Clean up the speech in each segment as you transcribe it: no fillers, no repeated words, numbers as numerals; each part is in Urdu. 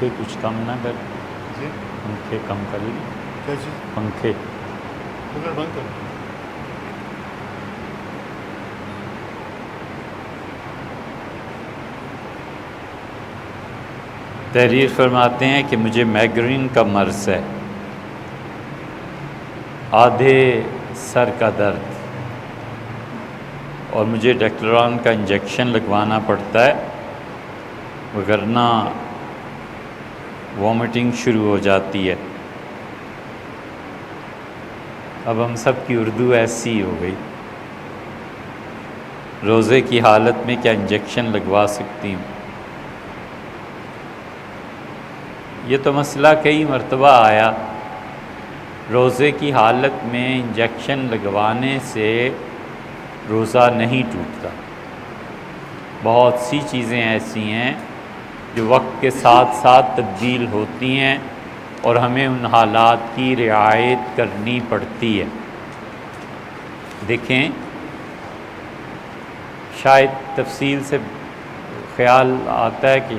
پنکھے کچھ کم نہ کر، جی پنکھے کم کر لیں، کیا چیز پنکھے کولر بند کر. تحریر فرماتے ہیں کہ مجھے مائگرین کا مرض ہے، آدھے سر کا درد، اور مجھے ڈیکلران کا انجیکشن لگوانا پڑتا ہے، وگرنہ وامٹنگ شروع ہو جاتی ہے. اب ہم سب کی اردو ایسی ہو گئی. روزے کی حالت میں کیا انجیکشن لگوا سکتی ہوں؟ یہ تو مسئلہ کئی مرتبہ آیا. روزے کی حالت میں انجیکشن لگوانے سے روزہ نہیں ٹوٹتا. بہت سی چیزیں ایسی ہیں جو وقت کے ساتھ ساتھ تبدیل ہوتی ہیں اور ہمیں ان حالات کی رعایت کرنی پڑتی ہے. دیکھیں، شاید تفصیل سے خیال آتا ہے کہ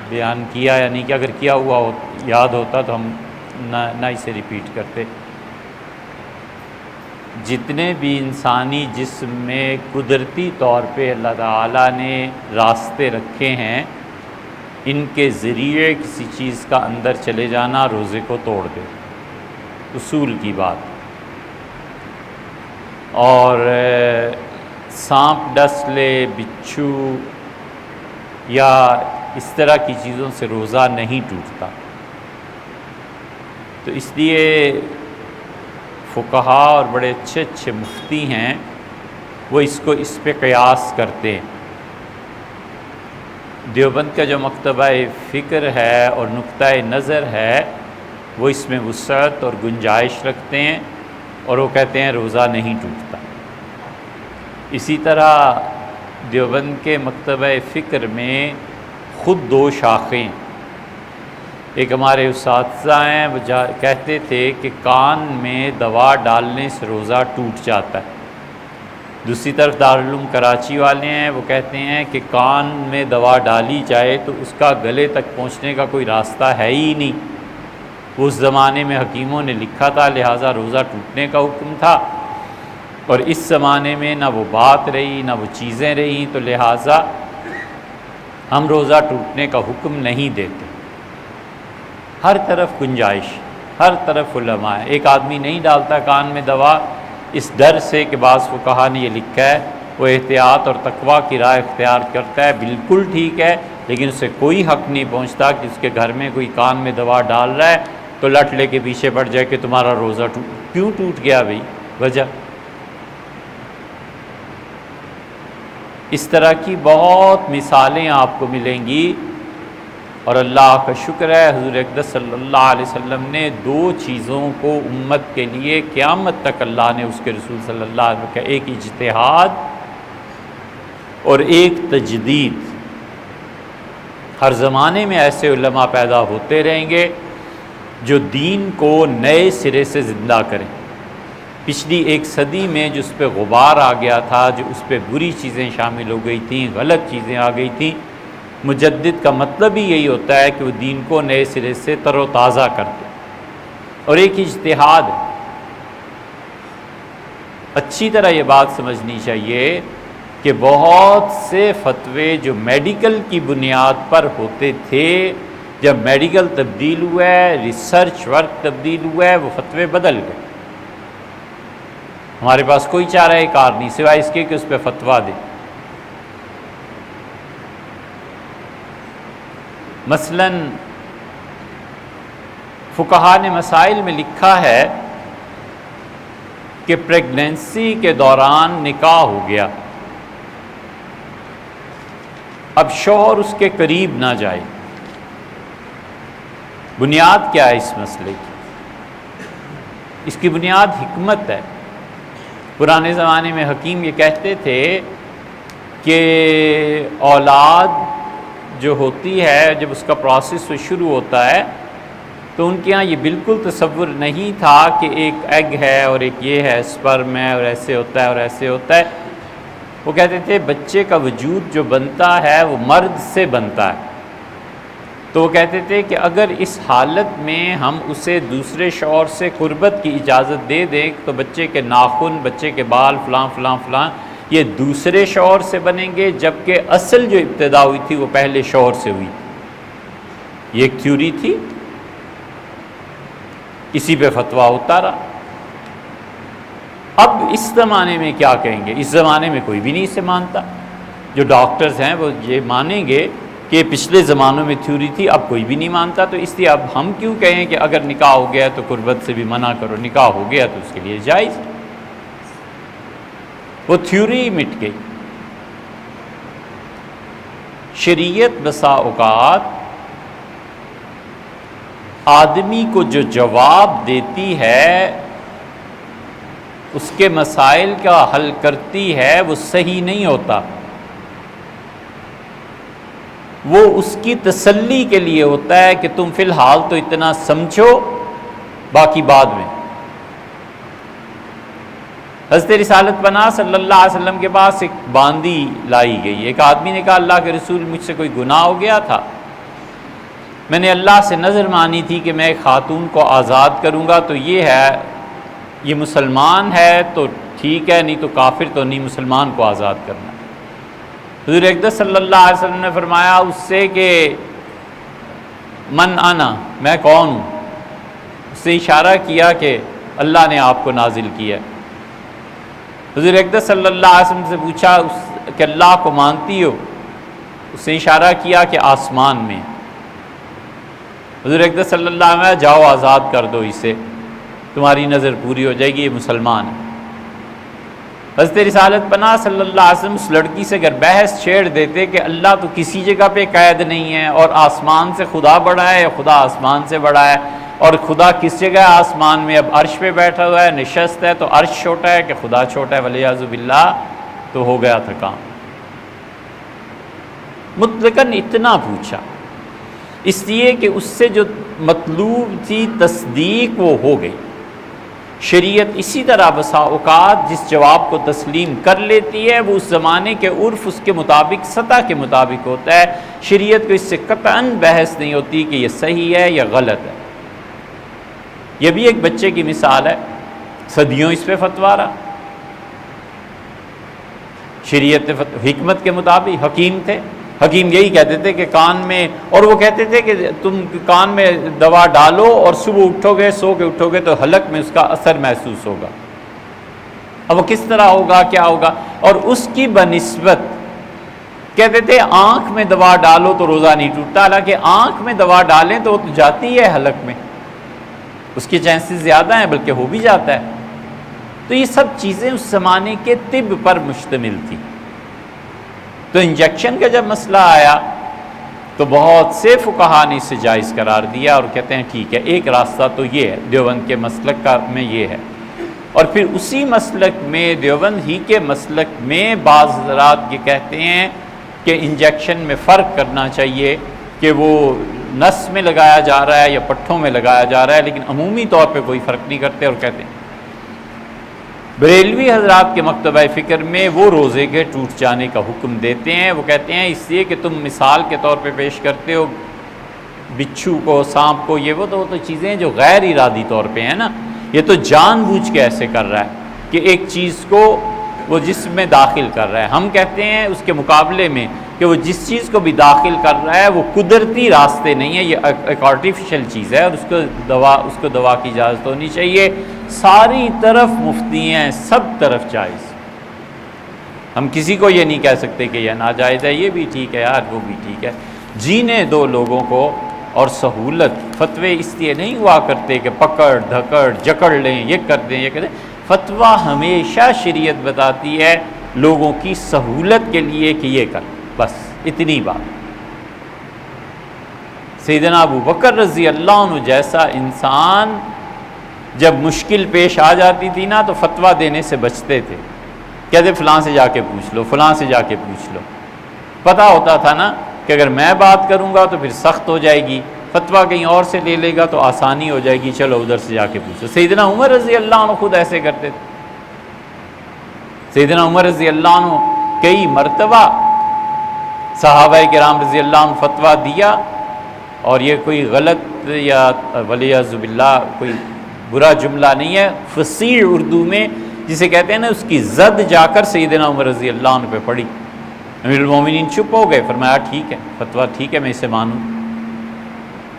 بیان کیا یا نہیں کیا، اگر کیا ہوا یاد ہوتا تو ہم نہ اسے ریپیٹ کرتے. جتنے بھی انسانی جسم میں قدرتی طور پہ اللہ تعالیٰ نے راستے رکھے ہیں، ان کے ذریعے کسی چیز کا اندر چلے جانا روزے کو توڑ دے، اصول کی بات. اور سانپ ڈس لے، بچھو یا اس طرح کی چیزوں سے روزہ نہیں ٹوٹتا. تو اس لیے فقہا اور بڑے اچھے اچھے مفتی ہیں، وہ اس پہ قیاس کرتے ہیں. دیوبند کا جو مکتبہ فکر ہے اور نقطہ نظر ہے، وہ اس میں وسعت اور گنجائش رکھتے ہیں، اور وہ کہتے ہیں روزہ نہیں ٹوٹتا. اسی طرح دیوبند کے مکتبہ فکر میں خود دو شاخیں، ایک ہمارے اساتذہ ہیں، وہ کہتے تھے کہ کان میں دوا ڈالنے سے روزہ ٹوٹ جاتا ہے. دوسری طرف دارالعلوم کراچی والے ہیں، وہ کہتے ہیں کہ کان میں دوا ڈالی جائے تو اس کا گلے تک پہنچنے کا کوئی راستہ ہے ہی نہیں. اس زمانے میں حکیموں نے لکھا تھا، لہٰذا روزہ ٹوٹنے کا حکم تھا، اور اس زمانے میں نہ وہ بات رہی نہ وہ چیزیں رہیں، تو لہٰذا ہم روزہ ٹوٹنے کا حکم نہیں دیتے. ہر طرف گنجائش، ہر طرف علماء ہے. ایک آدمی نہیں ڈالتا کان میں دوا اس ڈر سے کہ بعض فقہا نے یہ لکھا ہے، وہ احتیاط اور تقویٰ کی راہ اختیار کرتا ہے، بالکل ٹھیک ہے، لیکن اسے کوئی حق نہیں پہنچتا کہ اس کے گھر میں کوئی کان میں دوا ڈال رہا ہے تو لٹ لے کے پیچھے پڑ جائے کہ تمہارا روزہ کیوں ٹوٹ گیا بھائی، وجہ. اس طرح کی بہت مثالیں آپ کو ملیں گی، اور اللہ کا شکر ہے حضور اقدس صلی اللہ علیہ وسلم نے دو چیزوں کو امت کے لیے قیامت تک اللہ نے اس کے رسول صلی اللہ علیہ وسلم کا، ایک اجتہاد اور ایک تجدید. ہر زمانے میں ایسے علماء پیدا ہوتے رہیں گے جو دین کو نئے سرے سے زندہ کریں. پچھلی ایک صدی میں جو اس پہ غبار آ گیا تھا، جو اس پہ بری چیزیں شامل ہو گئی تھیں، غلط چیزیں آ گئی تھیں، مجدد کا مطلب ہی یہی ہوتا ہے کہ وہ دین کو نئے سرے سے تر و تازہ کر دے. اور ایک اجتہاد ہے. اچھی طرح یہ بات سمجھنی چاہیے کہ بہت سے فتوے جو میڈیکل کی بنیاد پر ہوتے تھے، جب میڈیکل تبدیل ہوا ہے، ریسرچ ورک تبدیل ہوا ہے، وہ فتوے بدل گئے. ہمارے پاس کوئی چارہ کار نہیں سوائے اس کے کہ اس پہ فتویٰ دے. مثلاً فقہا نے مسائل میں لکھا ہے کہ پریگنینسی کے دوران نکاح ہو گیا، اب شوہر اس کے قریب نہ جائے. بنیاد کیا ہے اس مسئلے کی؟ اس کی بنیاد حکمت ہے. پرانے زمانے میں حکیم یہ کہتے تھے کہ اولاد جو ہوتی ہے، جب اس کا پروسیس شروع ہوتا ہے تو ان کے ہاں یہ بالکل تصور نہیں تھا کہ ایک ایگ ہے اور ایک یہ ہے سپرم ہے، اور ایسے ہوتا ہے اور ایسے ہوتا ہے. وہ کہتے تھے بچے کا وجود جو بنتا ہے وہ مرد سے بنتا ہے، تو وہ کہتے تھے کہ اگر اس حالت میں ہم اسے دوسرے شوہر سے قربت کی اجازت دے دیں تو بچے کے ناخن، بچے کے بال، فلاں فلاں فلاں یہ دوسرے شوہر سے بنیں گے، جبکہ اصل جو ابتدا ہوئی تھی وہ پہلے شوہر سے ہوئی تھی۔ یہ ایک تھیوری تھی، اسی پہ فتویٰ ہوتا رہا۔ اب اس زمانے میں کیا کہیں گے؟ اس زمانے میں کوئی بھی نہیں اسے مانتا۔ جو ڈاکٹرز ہیں وہ یہ مانیں گے کہ پچھلے زمانوں میں تھیوری تھی، اب کوئی بھی نہیں مانتا، تو اس لیے اب ہم کیوں کہیں کہ اگر نکاح ہو گیا تو قربت سے بھی منع کرو، نکاح ہو گیا تو اس کے لیے جائز۔ وہ تھیوری مٹ گئی۔ شریعت بسا اوقات آدمی کو جو جواب دیتی ہے، اس کے مسائل کا حل کرتی ہے، وہ صحیح نہیں ہوتا، وہ اس کی تسلی کے لیے ہوتا ہے کہ تم فی الحال تو اتنا سمجھو، باقی بعد میں۔ حضرت رسالت پناہ صلی اللہ علیہ وسلم کے پاس ایک باندی لائی گئی۔ ایک آدمی نے کہا اللہ کے رسول مجھ سے کوئی گناہ ہو گیا تھا، میں نے اللہ سے نظر مانی تھی کہ میں ایک خاتون کو آزاد کروں گا، تو یہ ہے، یہ مسلمان ہے تو ٹھیک ہے، نہیں تو کافر تو نہیں، مسلمان کو آزاد کرنا۔ حضور اقدس صلی اللہ علیہ وسلم نے فرمایا اس سے کہ من انا، میں کون ہوں؟ اس سے اشارہ کیا کہ اللہ نے آپ کو نازل کیا۔ حضور اقدس صلی اللہ علیہ وسلم سے پوچھا کہ اللہ کو مانتی ہو؟ اس سے اشارہ کیا کہ آسمان میں۔ حضور اقدس صلی اللہ علیہ وسلم جاؤ آزاد کر دو اسے، تمہاری نظر پوری ہو جائے گی، یہ مسلمان ہے۔ حضرت رسالت پناہ صلی اللہ علیہ وسلم اس لڑکی سے اگر بحث چھیڑ دیتے کہ اللہ تو کسی جگہ پہ قید نہیں ہے، اور آسمان سے خدا بڑا ہے یا خدا آسمان سے بڑا ہے، اور خدا کس جگہ ہے آسمان میں؟ اب عرش پہ بیٹھا ہوا ہے، نشست ہے، تو عرش چھوٹا ہے کہ خدا چھوٹا ہے؟ ولیعذ باللہ، تو ہو گیا تھا کام۔ مطلقاً اتنا پوچھا، اس لیے کہ اس سے جو مطلوب تھی تصدیق وہ ہو گئی۔ شریعت اسی طرح بسا اوقات جس جواب کو تسلیم کر لیتی ہے وہ اس زمانے کے عرف، اس کے مطابق، سطح کے مطابق ہوتا ہے۔ شریعت کو اس سے قطعاً بحث نہیں ہوتی کہ یہ صحیح ہے یا غلط ہے۔ یہ بھی ایک بچے کی مثال ہے، صدیوں اس پہ فتویٰ رہا۔ شریعت حکمت کے مطابق حکیم تھے، حکیم یہی کہتے تھے کہ کان میں، اور وہ کہتے تھے کہ تم کان میں دوا ڈالو اور صبح اٹھو گے، سو کے اٹھو گے تو حلق میں اس کا اثر محسوس ہوگا۔ اب وہ کس طرح ہوگا، کیا ہوگا؟ اور اس کی بنسبت کہتے تھے آنکھ میں دوا ڈالو تو روزہ نہیں ٹوٹتا، حالانکہ آنکھ میں دوا ڈالیں تو وہ تو جاتی ہے حلق میں، اس کے چانسز زیادہ ہیں، بلکہ ہو بھی جاتا ہے۔ تو یہ سب چیزیں اس زمانے کے طب پر مشتمل تھی۔ تو انجیکشن کا جب مسئلہ آیا تو بہت سے فقہا نے اسے جائز قرار دیا اور کہتے ہیں ٹھیک ہے، ایک راستہ تو یہ ہے، دیوبند کے مسلک کا میں یہ ہے۔ اور پھر اسی مسلک میں، دیوبند ہی کے مسلک میں، بعض حضرات یہ کہتے ہیں کہ انجیکشن میں فرق کرنا چاہیے کہ وہ نس میں لگایا جا رہا ہے یا پٹھوں میں لگایا جا رہا ہے، لیکن عمومی طور پہ کوئی فرق نہیں کرتے، اور کہتے ہیں بریلوی حضرات کے مکتبہ فکر میں وہ روزے کے ٹوٹ جانے کا حکم دیتے ہیں۔ وہ کہتے ہیں اس لیے کہ تم مثال کے طور پہ پیش کرتے ہو بچھو کو، سانپ کو، یہ وہ تو چیزیں جو غیر ارادی طور پہ ہیں نا، یہ تو جان بوجھ کے ایسے کر رہا ہے کہ ایک چیز کو وہ جسم میں داخل کر رہا ہے۔ ہم کہتے ہیں اس کے مقابلے میں کہ وہ جس چیز کو بھی داخل کر رہا ہے وہ قدرتی راستے نہیں ہے، یہ ایک آرٹیفیشل چیز ہے، اور اس کو دوا کی اجازت ہونی چاہیے۔ ساری طرف مفتی ہیں، سب طرف جائز۔ ہم کسی کو یہ نہیں کہہ سکتے کہ یہ ناجائز ہے، یہ بھی ٹھیک ہے یار، وہ بھی ٹھیک ہے۔ جینے دو لوگوں کو، اور سہولت۔ فتوے اس لیے نہیں ہوا کرتے کہ پکڑ دھکڑ جکڑ لیں، یہ کر دیں، یہ کر دیں۔ فتویٰ ہمیشہ شریعت بتاتی ہے لوگوں کی سہولت کے لیے کہ یہ کر، بس اتنی بات۔ سیدنا ابو بکر رضی اللہ عنہ جیسا انسان جب مشکل پیش آ جاتی تھی نا تو فتویٰ دینے سے بچتے تھے، کہتے فلاں سے جا کے پوچھ لو، فلاں سے جا کے پوچھ لو۔ پتہ ہوتا تھا نا کہ اگر میں بات کروں گا تو پھر سخت ہو جائے گی، فتویٰ کہیں اور سے لے لے گا تو آسانی ہو جائے گی، چلو ادھر سے جا کے پوچھو۔ سیدنا عمر رضی اللہ عنہ خود ایسے کرتے تھے۔ سیدنا عمر رضی اللہ عنہ کئی مرتبہ صحابہ کرام رضی اللہ عنہ فتویٰ دیا اور یہ کوئی غلط یا ولیعذ باللہ کوئی برا جملہ نہیں ہے، فصیح اردو میں جسے کہتے ہیں نا، اس کی زد جا کر سیدنا عمر رضی اللہ عنہ پہ پڑی۔ امیر المومنین چپ ہو گئے، فرمایا ٹھیک ہے، فتویٰ ٹھیک ہے، میں اسے مانوں۔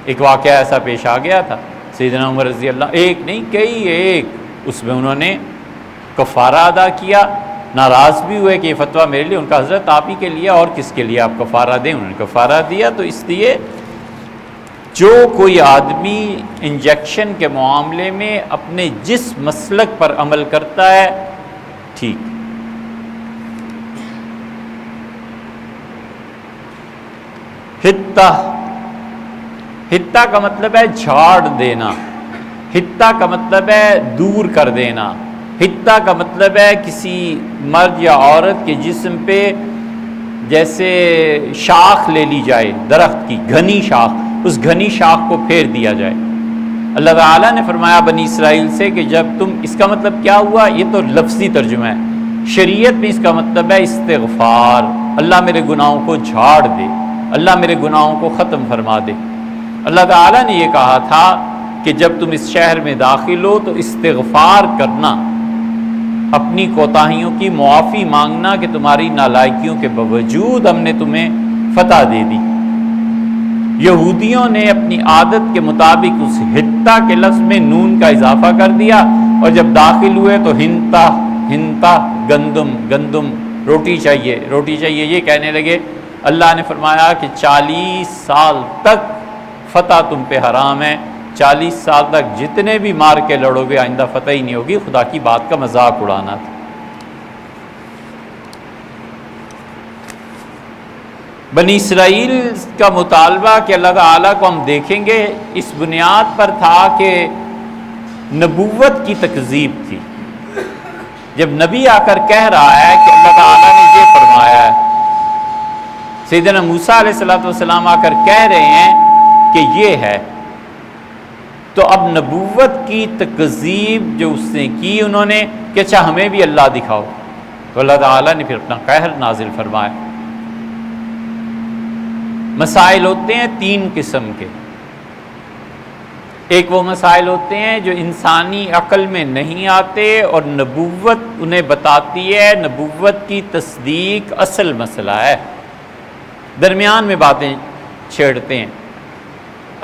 ایک واقعہ ایسا پیش آ گیا تھا، سیدنا عمر رضی اللہ، ایک نہیں کئی ایک، اس میں انہوں نے کفارہ ادا کیا، ناراض بھی ہوئے کہ یہ فتویٰ میرے لیے، ان کا حضرت آپ ہی کے لیے، اور کس کے لیے آپ کفارہ دیں؟ انہوں نے کفارہ دیا۔ تو اس لیے جو کوئی آدمی انجیکشن کے معاملے میں اپنے جس مسلک پر عمل کرتا ہے ٹھیک۔ حتہ کا مطلب ہے جھاڑ دینا، حتہ کا مطلب ہے دور کر دینا، حتہ کا مطلب ہے کسی مرد یا عورت کے جسم پہ جیسے شاخ لے لی جائے درخت کی، گھنی شاخ، اس گھنی شاخ کو پھیر دیا جائے۔ اللہ تعالیٰ نے فرمایا بنی اسرائیل سے کہ جب تم، اس کا مطلب کیا ہوا؟ یہ تو لفظی ترجمہ ہے، شریعت میں اس کا مطلب ہے استغفار، اللہ میرے گناہوں کو جھاڑ دے، اللہ میرے گناہوں کو ختم فرما دے۔ اللہ تعالیٰ نے یہ کہا تھا کہ جب تم اس شہر میں داخل ہو تو استغفار کرنا، اپنی کوتاہیوں کی معافی مانگنا کہ تمہاری نالائکیوں کے باوجود ہم نے تمہیں فتح دے دی۔ یہودیوں نے اپنی عادت کے مطابق اس حتہ کے لفظ میں نون کا اضافہ کر دیا، اور جب داخل ہوئے تو ہنتا گندم، گندم روٹی چاہیے، روٹی چاہیے، یہ کہنے لگے۔ اللہ نے فرمایا کہ 40 سال تک فتح تم پہ حرام ہے، 40 سال تک جتنے بھی مار کے لڑو گے آئندہ فتح ہی نہیں ہوگی۔ خدا کی بات کا مذاق اڑانا تھا۔ بنی اسرائیل کا مطالبہ کہ اللہ تعالیٰ کو ہم دیکھیں گے، اس بنیاد پر تھا کہ نبوت کی تکذیب تھی۔ جب نبی آ کر کہہ رہا ہے کہ اللہ تعالیٰ نے یہ فرمایا ہے، سیدنا موسیٰ علیہ السلام آ کر کہہ رہے ہیں کہ یہ ہے، تو اب نبوت کی تکذیب جو اس نے کی انہوں نے کہ اچھا ہمیں بھی اللہ دکھاؤ، تو اللہ تعالیٰ نے پھر اپنا قہر نازل فرمایا۔ مسائل ہوتے ہیں 3 قسم کے، ایک وہ مسائل ہوتے ہیں جو انسانی عقل میں نہیں آتے اور نبوت انہیں بتاتی ہے، نبوت کی تصدیق اصل مسئلہ ہے، درمیان میں باتیں چھیڑتے ہیں۔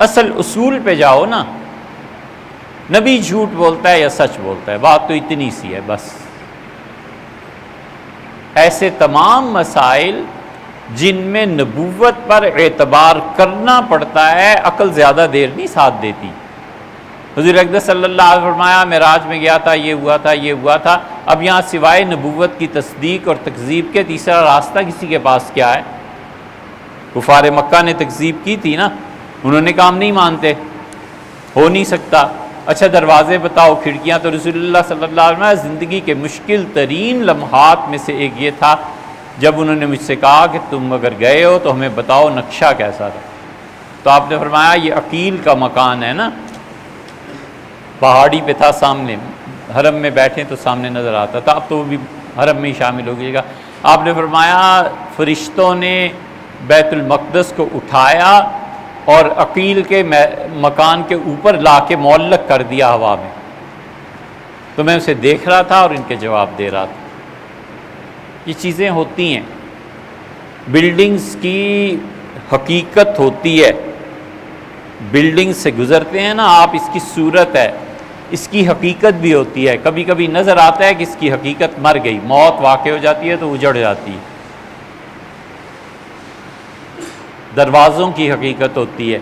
اصل اصول پہ جاؤ نا، نبی جھوٹ بولتا ہے یا سچ بولتا ہے، بات تو اتنی سی ہے بس۔ ایسے تمام مسائل جن میں نبوت پر اعتبار کرنا پڑتا ہے، عقل زیادہ دیر نہیں ساتھ دیتی۔ حضور اقدس صلی اللہ علیہ وسلم فرمایا معراج میں گیا تھا، یہ ہوا تھا، یہ ہوا تھا۔ اب یہاں سوائے نبوت کی تصدیق اور تکذیب کے تیسرا راستہ کسی کے پاس کیا ہے؟ کفار مکہ نے تکذیب کی تھی نا، انہوں نے کام نہیں مانتے، ہو نہیں سکتا۔ اچھا دروازے بتاؤ، کھڑکیاں، تو رسول اللہ صلی اللہ علیہ وسلم زندگی کے مشکل ترین لمحات میں سے ایک یہ تھا جب انہوں نے مجھ سے کہا کہ تم اگر گئے ہو تو ہمیں بتاؤ نقشہ کیسا تھا، تو آپ نے فرمایا یہ عقیل کا مکان ہے نا، پہاڑی پہ تھا، سامنے حرم میں بیٹھے تو سامنے نظر آتا تھا، اب تو وہ بھی حرم میں ہی شامل ہو گئے گا۔ آپ نے فرمایا فرشتوں نے بیت المقدس کو اٹھایا اور عقیل کے مکان کے اوپر لا کے معلق کر دیا ہوا میں، تو میں اسے دیکھ رہا تھا اور ان کے جواب دے رہا تھا۔ یہ چیزیں ہوتی ہیں، بلڈنگز کی حقیقت ہوتی ہے، بلڈنگ سے گزرتے ہیں نا آپ، اس کی صورت ہے، اس کی حقیقت بھی ہوتی ہے۔ کبھی کبھی نظر آتا ہے کہ اس کی حقیقت مر گئی، موت واقع ہو جاتی ہے تو اجڑ جاتی ہے۔ دروازوں کی حقیقت ہوتی ہے،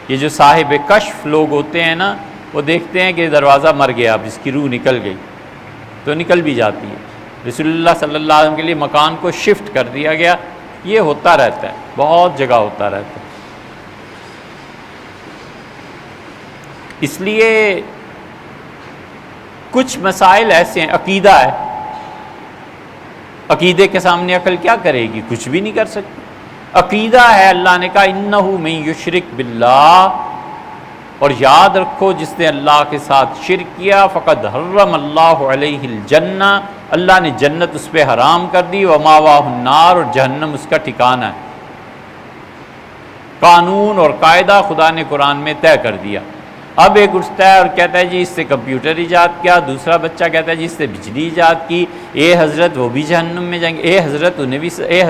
یہ جو صاحب کشف لوگ ہوتے ہیں نا، وہ دیکھتے ہیں کہ دروازہ مر گیا، اب اس کی روح نکل گئی، تو نکل بھی جاتی ہے۔ رسول اللہ صلی اللہ علیہ وسلم کے لیے مکان کو شفٹ کر دیا گیا، یہ ہوتا رہتا ہے، بہت جگہ ہوتا رہتا ہے۔ اس لیے کچھ مسائل ایسے ہیں، عقیدہ ہے، عقیدے کے سامنے عقل کیا کرے گی؟ کچھ بھی نہیں کر سکتی۔ عقیدہ ہے، اللہ نے کہا انہ من یشرک باللہ، اور یاد رکھو جس نے اللہ کے ساتھ شرک کیا فقد حرم اللہ علیہ الجنہ، اللہ نے جنت اس پہ حرام کر دی، وماواہ النار، اور جہنم اس کا ٹھکانہ ہے۔ قانون اور قاعدہ خدا نے قرآن میں طے کر دیا۔ اب ایک اٹھتا ہے اور کہتا ہے جی اس سے کمپیوٹر ایجاد کیا، دوسرا بچہ کہتا ہے جی اس سے بجلی ایجاد کی، اے حضرت وہ بھی جہنم میں جائیں گے، اے حضرت انہیں بھی، اے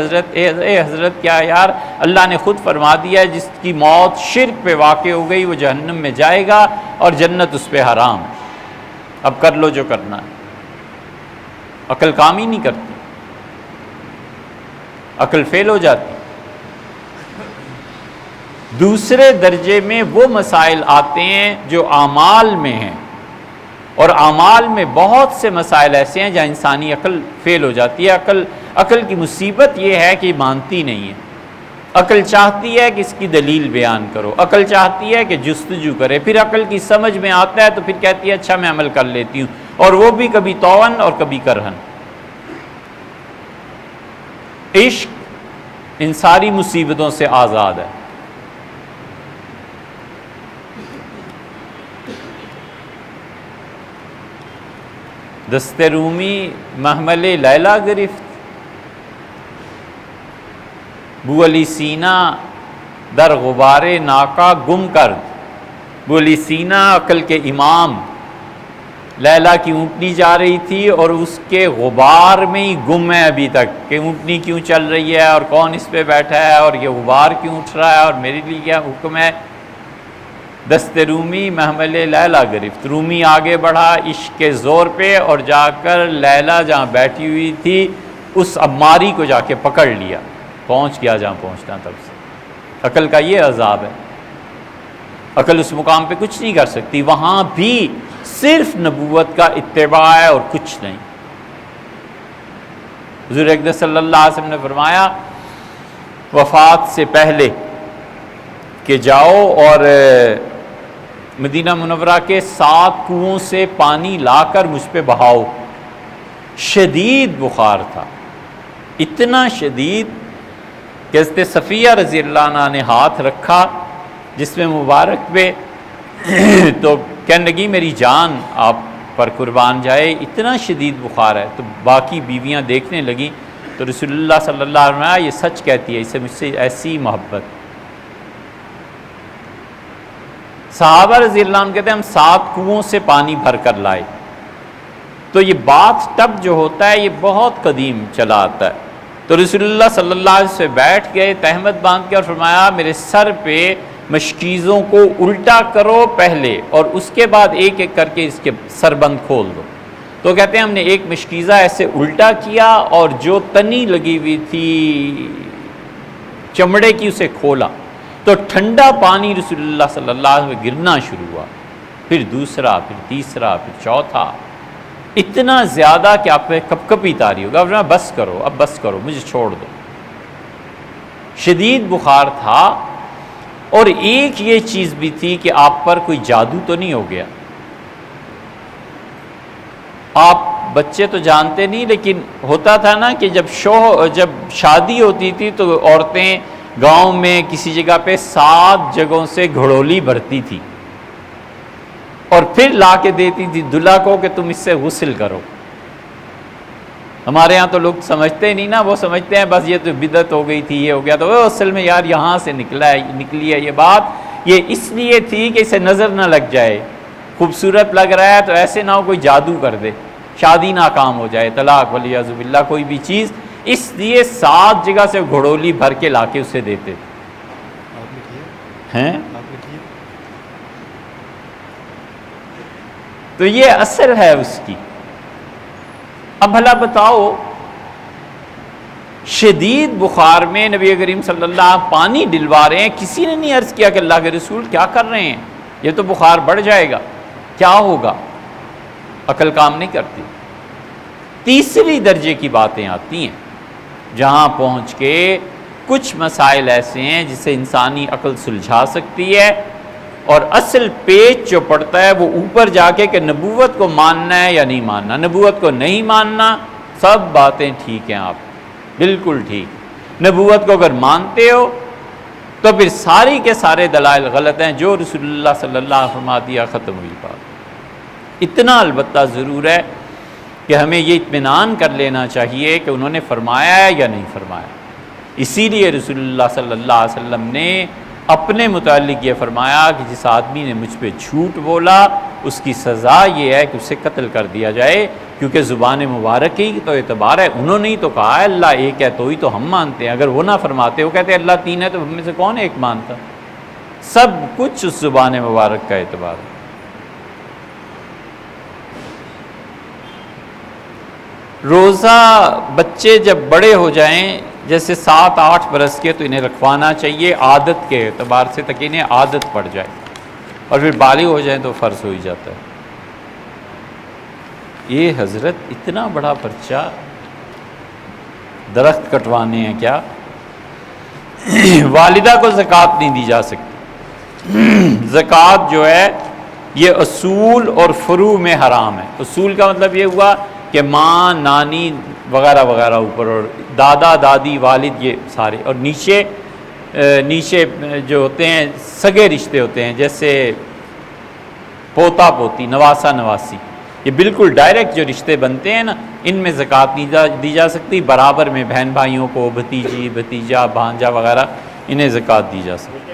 حضرت کیا یار، اللہ نے خود فرما دیا ہے جس کی موت شرک پہ واقع ہو گئی وہ جہنم میں جائے گا اور جنت اس پہ حرام ہے، اب کر لو جو کرنا ہے۔ عقل کام ہی نہیں کرتی، عقل فیل ہو جاتی۔ دوسرے درجے میں وہ مسائل آتے ہیں جو اعمال میں ہیں، اور اعمال میں بہت سے مسائل ایسے ہیں جہاں انسانی عقل فیل ہو جاتی ہے۔ عقل کی مصیبت یہ ہے کہ مانتی نہیں ہے۔ عقل چاہتی ہے کہ اس کی دلیل بیان کرو، عقل چاہتی ہے کہ جستجو کرے، پھر عقل کی سمجھ میں آتا ہے تو پھر کہتی ہے اچھا میں عمل کر لیتی ہوں، اور وہ بھی کبھی طوعاً اور کبھی کرہن۔ عشق ان ساری مصیبتوں سے آزاد ہے۔ دست رومی محمل لیلا گرفت، بو علی سینا در غبار ناکا گم کرد۔ بو علی سینا عقل کے امام، لیلا کی اونٹنی جا رہی تھی اور اس کے غبار میں ہی گم ہے ابھی تک کہ اونٹنی کیوں چل رہی ہے اور کون اس پہ بیٹھا ہے اور یہ غبار کیوں اٹھ رہا ہے اور میرے لیے کیا حکم ہے۔ دست رومی محمل لیلا گرفت، رومی آگے بڑھا عشق کے زور پہ اور جا کر لیلا جہاں بیٹھی ہوئی تھی اس عماری کو جا کے پکڑ لیا، پہنچ گیا جہاں پہنچنا تب سے۔ عقل کا یہ عذاب ہے، عقل اس مقام پہ کچھ نہیں کر سکتی، وہاں بھی صرف نبوت کا اتباع ہے اور کچھ نہیں۔ حضور اقدس صلی اللہ علیہ وسلم نے فرمایا وفات سے پہلے کہ جاؤ اور مدینہ منورہ کے 7 کنووں سے پانی لا کر مجھ پہ بہاؤ۔ شدید بخار تھا، اتنا شدید کہ حضرت صفیہ رضی اللہ عنہ نے ہاتھ رکھا جس میں مبارک پہ تو کہنے لگی میری جان آپ پر قربان جائے، اتنا شدید بخار ہے۔ تو باقی بیویاں دیکھنے لگیں تو رسول اللہ صلی اللہ علیہ وسلم یہ سچ کہتی ہے، اسے مجھ سے ایسی محبت۔ صحابہ رضی اللہ عنہ کہتے ہیں ہم 7 کنووں سے پانی بھر کر لائے۔ تو یہ بات ٹب جو ہوتا ہے یہ بہت قدیم چلا آتا ہے۔ تو رسول اللہ صلی اللہ علیہ وسلم بیٹھ گئے تہمت باندھ کے اور فرمایا میرے سر پہ مشکیزوں کو الٹا کرو پہلے اور اس کے بعد ایک ایک کر کے اس کے سربند کھول دو۔ تو کہتے ہیں ہم نے ایک مشکیزہ ایسے الٹا کیا اور جو تنی لگی ہوئی تھی چمڑے کی اسے کھولا تو ٹھنڈا پانی رسول اللہ صلی اللہ علیہ وسلم گرنا شروع ہوا، پھر دوسرا، پھر تیسرا، پھر چوتھا، اتنا زیادہ کہ آپ پہ کپ کپی طاری ہوگا۔ اب بس کرو، اب بس کرو، مجھے چھوڑ دو۔ شدید بخار تھا، اور ایک یہ چیز بھی تھی کہ آپ پر کوئی جادو تو نہیں ہو گیا۔ آپ بچے تو جانتے نہیں، لیکن ہوتا تھا نا کہ جب شادی ہوتی تھی تو عورتیں گاؤں میں کسی جگہ پہ 7 جگہوں سے گھڑولی بھرتی تھی اور پھر لا کے دیتی تھی دلہا کو کہ تم اس سے غسل کرو۔ ہمارے ہاں تو لوگ سمجھتے نہیں نا، وہ سمجھتے ہیں بس یہ تو بدعت ہو گئی تھی، یہ ہو گیا، تو وہ اصل میں یار یہاں سے نکلی ہے یہ بات۔ یہ اس لیے تھی کہ اسے نظر نہ لگ جائے، خوبصورت لگ رہا ہے تو ایسے نہ ہو کوئی جادو کر دے، شادی ناکام ہو جائے، طلاق والعیاذ باللہ کوئی بھی چیز، اس لیے 7 جگہ سے گھڑولی بھر کے لا کے اسے دیتے ہیں۔ تو یہ اثر ہے اس کی۔ اب بھلا بتاؤ شدید بخار میں نبی کریم صلی اللہ علیہ وسلم پانی ڈلوا رہے ہیں، کسی نے نہیں عرض کیا کہ اللہ کے رسول کیا کر رہے ہیں، یہ تو بخار بڑھ جائے گا، کیا ہوگا؟ عقل کام نہیں کرتی۔ تیسری درجے کی باتیں آتی ہیں جہاں پہنچ کے کچھ مسائل ایسے ہیں جسے انسانی عقل سلجھا سکتی ہے، اور اصل پیچ جو پڑتا ہے وہ اوپر جا کے کہ نبوت کو ماننا ہے یا نہیں ماننا، نبوت کو نہیں ماننا، سب باتیں ٹھیک ہیں، آپ بالکل ٹھیک۔ نبوت کو اگر مانتے ہو تو پھر ساری کے سارے دلائل غلط ہیں، جو رسول اللہ صلی اللہ علیہ وسلم فرما دیا ختم ہوئی بات۔ اتنا البتہ ضرور ہے کہ ہمیں یہ اطمینان کر لینا چاہیے کہ انہوں نے فرمایا ہے یا نہیں فرمایا۔ اسی لیے رسول اللہ صلی اللہ علیہ وسلم نے اپنے متعلق یہ فرمایا کہ جس آدمی نے مجھ پہ جھوٹ بولا اس کی سزا یہ ہے کہ اسے قتل کر دیا جائے، کیونکہ زبان مبارک ہی تو اعتبار ہے۔ انہوں نے ہی تو کہا ہے اللہ ایک ہے تو ہم مانتے ہیں، اگر وہ نہ فرماتے، وہ کہتے ہیں اللہ تین ہے تو ہم میں سے کون ایک مانتا؟ سب کچھ اس زبان مبارک کا اعتبار ہے۔ روزہ بچے جب بڑے ہو جائیں، جیسے 7-8 برس کے، تو انہیں رکھوانا چاہیے عادت کے اعتبار سے، تاکہ انہیں عادت پڑ جائے، اور پھر بالغ ہو جائیں تو فرض ہو ہی جاتا ہے۔ یہ حضرت اتنا بڑا پرچہ، درخت کٹوانے ہیں کیا؟ والدہ کو زکوٰۃ نہیں دی جا سکتی۔ زکوٰۃ جو ہے یہ اصول اور فروع میں حرام ہے۔ اصول کا مطلب یہ ہوا کہ ماں، نانی وغیرہ وغیرہ اوپر، اور دادا دادی، والد، یہ سارے، اور نیچے جو ہوتے ہیں سگے رشتے ہوتے ہیں، جیسے پوتا پوتی، نواسا نواسی، یہ بالکل ڈائریکٹ جو رشتے بنتے ہیں نا، ان میں زکوٰۃ نہیں دی جا سکتی۔ برابر میں بہن بھائیوں کو، بھتیجی، بھتیجا، بھانجا وغیرہ، انہیں زکوٰۃ دی جا سکتی۔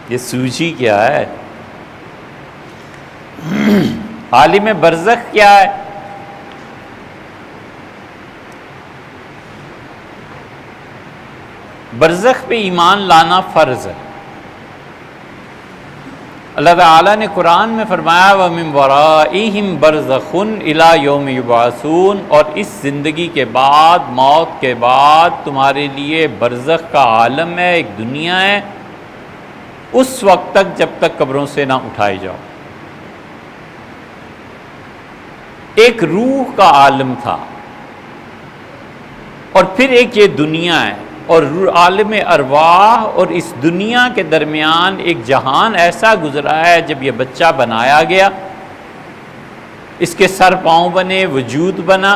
یہ سوجی کیا ہے؟ عالم برزخ کیا ہے؟ برزخ پہ ایمان لانا فرض ہے۔ اللہ تعالیٰ نے قرآن میں فرمایا وَمِن وَرَائِهِمْ بَرْزَخٌ إِلَى يَوْمِ يُبْعَثُونَ، اور اس زندگی کے بعد، موت کے بعد تمہارے لیے برزخ کا عالم ہے، ایک دنیا ہے، اس وقت تک جب تک قبروں سے نہ اٹھائے جاؤ۔ ایک روح کا عالم تھا، اور پھر ایک یہ دنیا ہے، اور عالم ارواح اور اس دنیا کے درمیان ایک جہان ایسا گزرا ہے جب یہ بچہ بنایا گیا، اس کے سر پاؤں بنے، وجود بنا،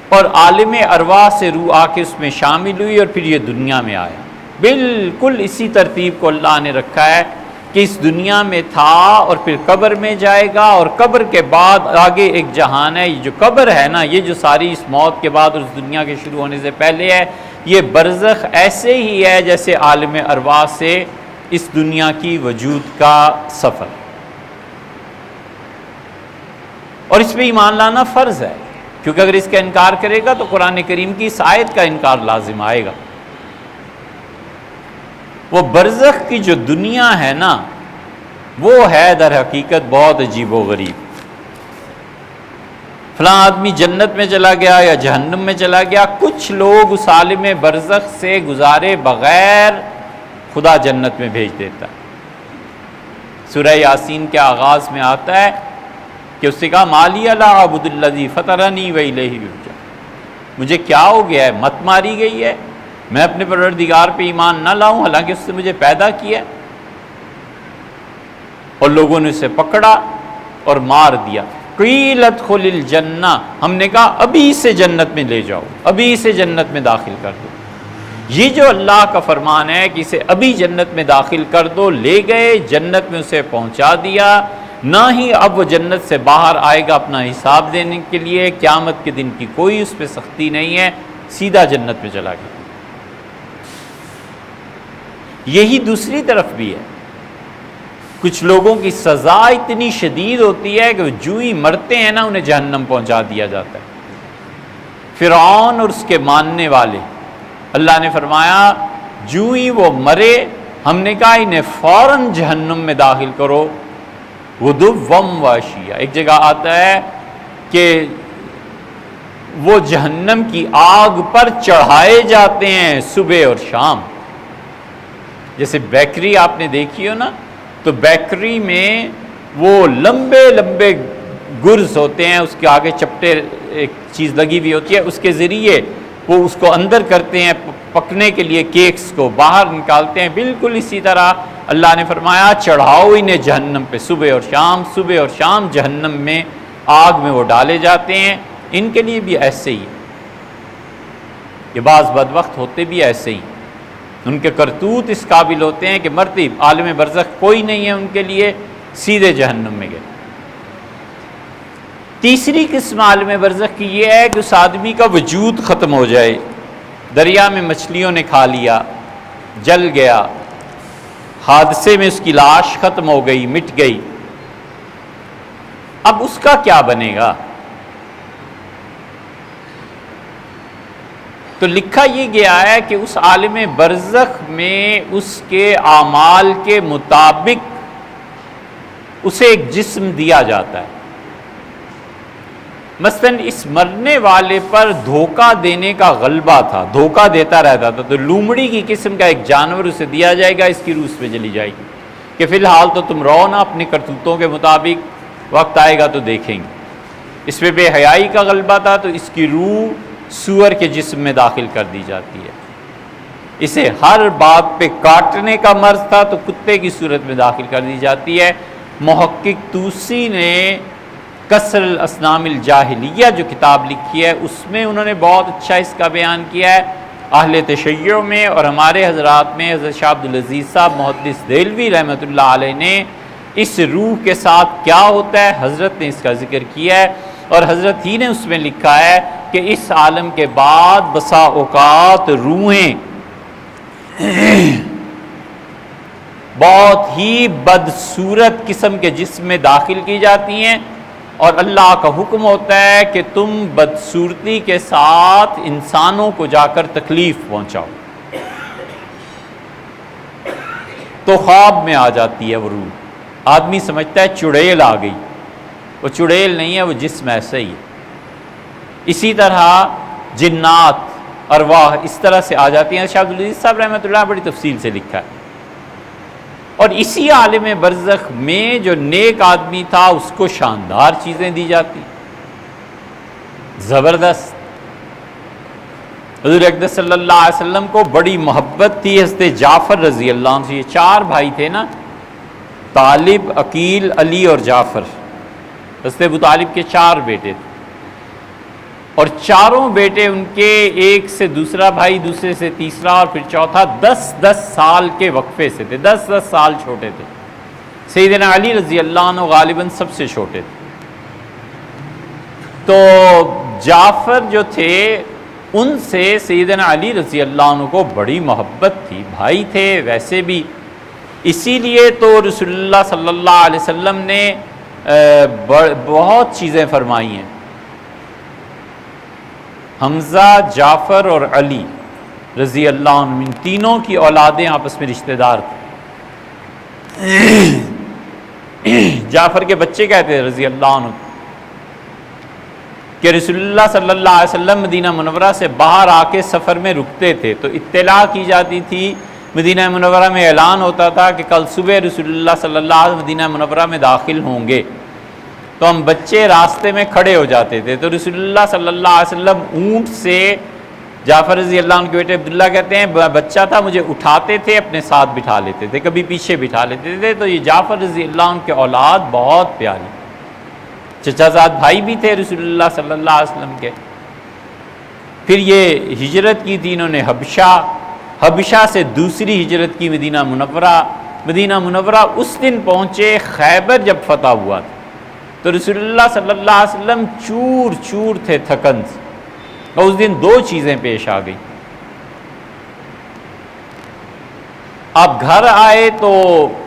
اور عالم ارواح سے روح آ کے اس میں شامل ہوئی، اور پھر یہ دنیا میں آیا۔ بالکل اسی ترتیب کو اللہ نے رکھا ہے کہ اس دنیا میں تھا، اور پھر قبر میں جائے گا، اور قبر کے بعد آگے ایک جہان ہے۔ یہ جو قبر ہے نا، یہ جو ساری اس موت کے بعد اور اس دنیا کے شروع ہونے سے پہلے ہے، یہ برزخ ایسے ہی ہے جیسے عالم ارواح سے اس دنیا کی وجود کا سفر، اور اس پہ ایمان لانا فرض ہے، کیونکہ اگر اس کا انکار کرے گا تو قرآن کریم کی اس آیت کا انکار لازم آئے گا۔ وہ برزخ کی جو دنیا ہے نا، وہ ہے در حقیقت بہت عجیب و غریب۔ فلاں آدمی جنت میں چلا گیا یا جہنم میں چلا گیا، کچھ لوگ اس عالم برزخ سے گزارے بغیر خدا جنت میں بھیج دیتا ہے۔ سورہ یاسین کے آغاز میں آتا ہے کہ اس سے کہا مالی لا اعبد الذی فطرنی والیہ یرجعون، مجھے کیا ہو گیا ہے، مت ماری گئی ہے، میں اپنے پروردگار پہ ایمان نہ لاؤں حالانکہ اس نے مجھے پیدا کیا، اور لوگوں نے اسے پکڑا اور مار دیا۔ قیل ادخل الجنہ، ہم نے کہا ابھی سے جنت میں لے جاؤ، ابھی سے جنت میں داخل کر دو۔ یہ جو اللہ کا فرمان ہے کہ اسے ابھی جنت میں داخل کر دو، لے گئے جنت میں، اسے پہنچا دیا، نہ ہی اب وہ جنت سے باہر آئے گا اپنا حساب دینے کے لیے، قیامت کے دن کی کوئی اس پہ سختی نہیں ہے، سیدھا جنت میں چلا گیا۔ یہی دوسری طرف بھی ہے، کچھ لوگوں کی سزا اتنی شدید ہوتی ہے کہ وہ جو ہی مرتے ہیں نا انہیں جہنم پہنچا دیا جاتا ہے۔ فرعون اور اس کے ماننے والے، اللہ نے فرمایا جو ہی وہ مرے، ہم نے کہا انہیں فوراً جہنم میں داخل کرو، غدوا وعشیا۔ ایک جگہ آتا ہے کہ وہ جہنم کی آگ پر چڑھائے جاتے ہیں صبح اور شام۔ جیسے بیکری آپ نے دیکھی ہو نا، تو بیکری میں وہ لمبے لمبے گرز ہوتے ہیں، اس کے آگے چپٹے ایک چیز لگی ہوئی ہوتی ہے، اس کے ذریعے وہ اس کو اندر کرتے ہیں پکنے کے لیے، کیکس کو باہر نکالتے ہیں۔ بالکل اسی طرح اللہ نے فرمایا چڑھاؤ انہیں جہنم پہ صبح اور شام، صبح اور شام جہنم میں آگ میں وہ ڈالے جاتے ہیں۔ ان کے لیے بھی ایسے ہی، یہ بعض بدبخت ہوتے بھی ایسے ہی، ان کے کرتوت اس قابل ہوتے ہیں کہ مرتے عالم برزخ کوئی نہیں ہے ان کے لیے، سیدھے جہنم میں گئے۔ تیسری قسم عالم برزخ کی یہ ہے کہ اس آدمی کا وجود ختم ہو جائے، دریا میں مچھلیوں نے کھا لیا، جل گیا، حادثے میں اس کی لاش ختم ہو گئی، مٹ گئی، اب اس کا کیا بنے گا؟ تو لکھا یہ گیا ہے کہ اس عالم برزخ میں اس کے اعمال کے مطابق اسے ایک جسم دیا جاتا ہے۔ مثلاً اس مرنے والے پر دھوکہ دینے کا غلبہ تھا، دھوکہ دیتا رہتا تھا، تو لومڑی کی قسم کا ایک جانور اسے دیا جائے گا، اس کی روح اس پہ چلی جائے گی کہ فی الحال تو تم رہو نا اپنے کرتوتوں کے مطابق، وقت آئے گا تو دیکھیں گے۔ اس پہ بے حیائی کا غلبہ تھا تو اس کی روح سور کے جسم میں داخل کر دی جاتی ہے۔ اسے ہر بات پہ کاٹنے کا مرض تھا تو کتے کی صورت میں داخل کر دی جاتی ہے۔ محقق طوسی نے کسر الاسنام الجاہلیہ جو کتاب لکھی ہے اس میں انہوں نے بہت اچھا اس کا بیان کیا ہے۔ اہل تشیع میں اور ہمارے حضرات میں حضرت شاہ عبدالعزیز صاحب محدث دہلوی رحمۃ اللہ علیہ نے اس روح کے ساتھ کیا ہوتا ہے حضرت نے اس کا ذکر کیا ہے، اور حضرت ہی نے اس میں لکھا ہے کہ اس عالم کے بعد بسا اوقات روحیں بہت ہی بدصورت قسم کے جسم میں داخل کی جاتی ہیں، اور اللہ کا حکم ہوتا ہے کہ تم بدصورتی کے ساتھ انسانوں کو جا کر تکلیف پہنچاؤ۔ تو خواب میں آ جاتی ہے وہ روح، آدمی سمجھتا ہے چڑیل آ گئی، وہ چڑیل نہیں ہے، وہ جسم ایسا ہی ہے۔ اسی طرح جنات، ارواح اس طرح سے آ جاتی ہیں۔ شاہ عبدالعزیز صاحب رحمۃ اللہ بڑی تفصیل سے لکھا ہے۔ اور اسی عالم برزخ میں جو نیک آدمی تھا اس کو شاندار چیزیں دی جاتی، زبردست۔ حضور اقدس صلی اللہ علیہ وسلم کو بڑی محبت تھی حضرت جعفر رضی اللہ عنہ سے۔ یہ چار بھائی تھے نا، طالب، عقیل، علی اور جعفر۔ حضرت ابو طالب کے چار بیٹے تھے، اور چاروں بیٹے ان کے ایک سے دوسرا بھائی، دوسرے سے تیسرا، اور پھر چوتھا 10 سال کے وقفے سے تھے، 10 سال چھوٹے تھے۔ سیدنا علی رضی اللہ عنہ غالباً سب سے چھوٹے تھے۔ تو جعفر جو تھے ان سے سیدنا علی رضی اللہ عنہ کو بڑی محبت تھی، بھائی تھے ویسے بھی، اسی لیے تو رسول اللہ صلی اللہ علیہ وسلم نے بہت چیزیں فرمائی ہیں۔ حمزہ، جعفر اور علی رضی اللہ عنہ، ان تینوں کی اولادیں آپس میں رشتہ دار تھے۔ جعفر کے بچے کہتے ہیں رضی اللہ عنہ کہ رسول اللہ صلی اللہ علیہ وسلم مدینہ منورہ سے باہر آ کے سفر میں رکتے تھے تو اطلاع کی جاتی تھی، مدینہ منورہ میں اعلان ہوتا تھا کہ کل صبح رسول اللہ صلی اللہ علیہ وسلم مدینہ منورہ میں داخل ہوں گے، تو ہم بچے راستے میں کھڑے ہو جاتے تھے، تو رسول اللہ صلی اللہ علیہ وسلم اونٹ سے، جعفر رضی اللہ عنہ کے بیٹے عبداللہ کہتے ہیں بچہ تھا، مجھے اٹھاتے تھے اپنے ساتھ بٹھا لیتے تھے، کبھی پیچھے بٹھا لیتے تھے۔ تو یہ جعفر رضی اللہ عنہ کے اولاد بہت پیاری، چچا زاد بھائی بھی تھے رسول اللہ صلی اللہ علیہ وسلم کے۔ پھر یہ ہجرت کی تھی انہوں نے حبشہ سے دوسری ہجرت کی مدینہ منورہ۔ مدینہ منورہ اس دن پہنچے خیبر جب فتح ہوا تھا، تو رسول اللہ صلی اللہ علیہ وسلم چور چور تھے تھکن سے، اور اس دن دو چیزیں پیش آ گئی۔ آپ گھر آئے تو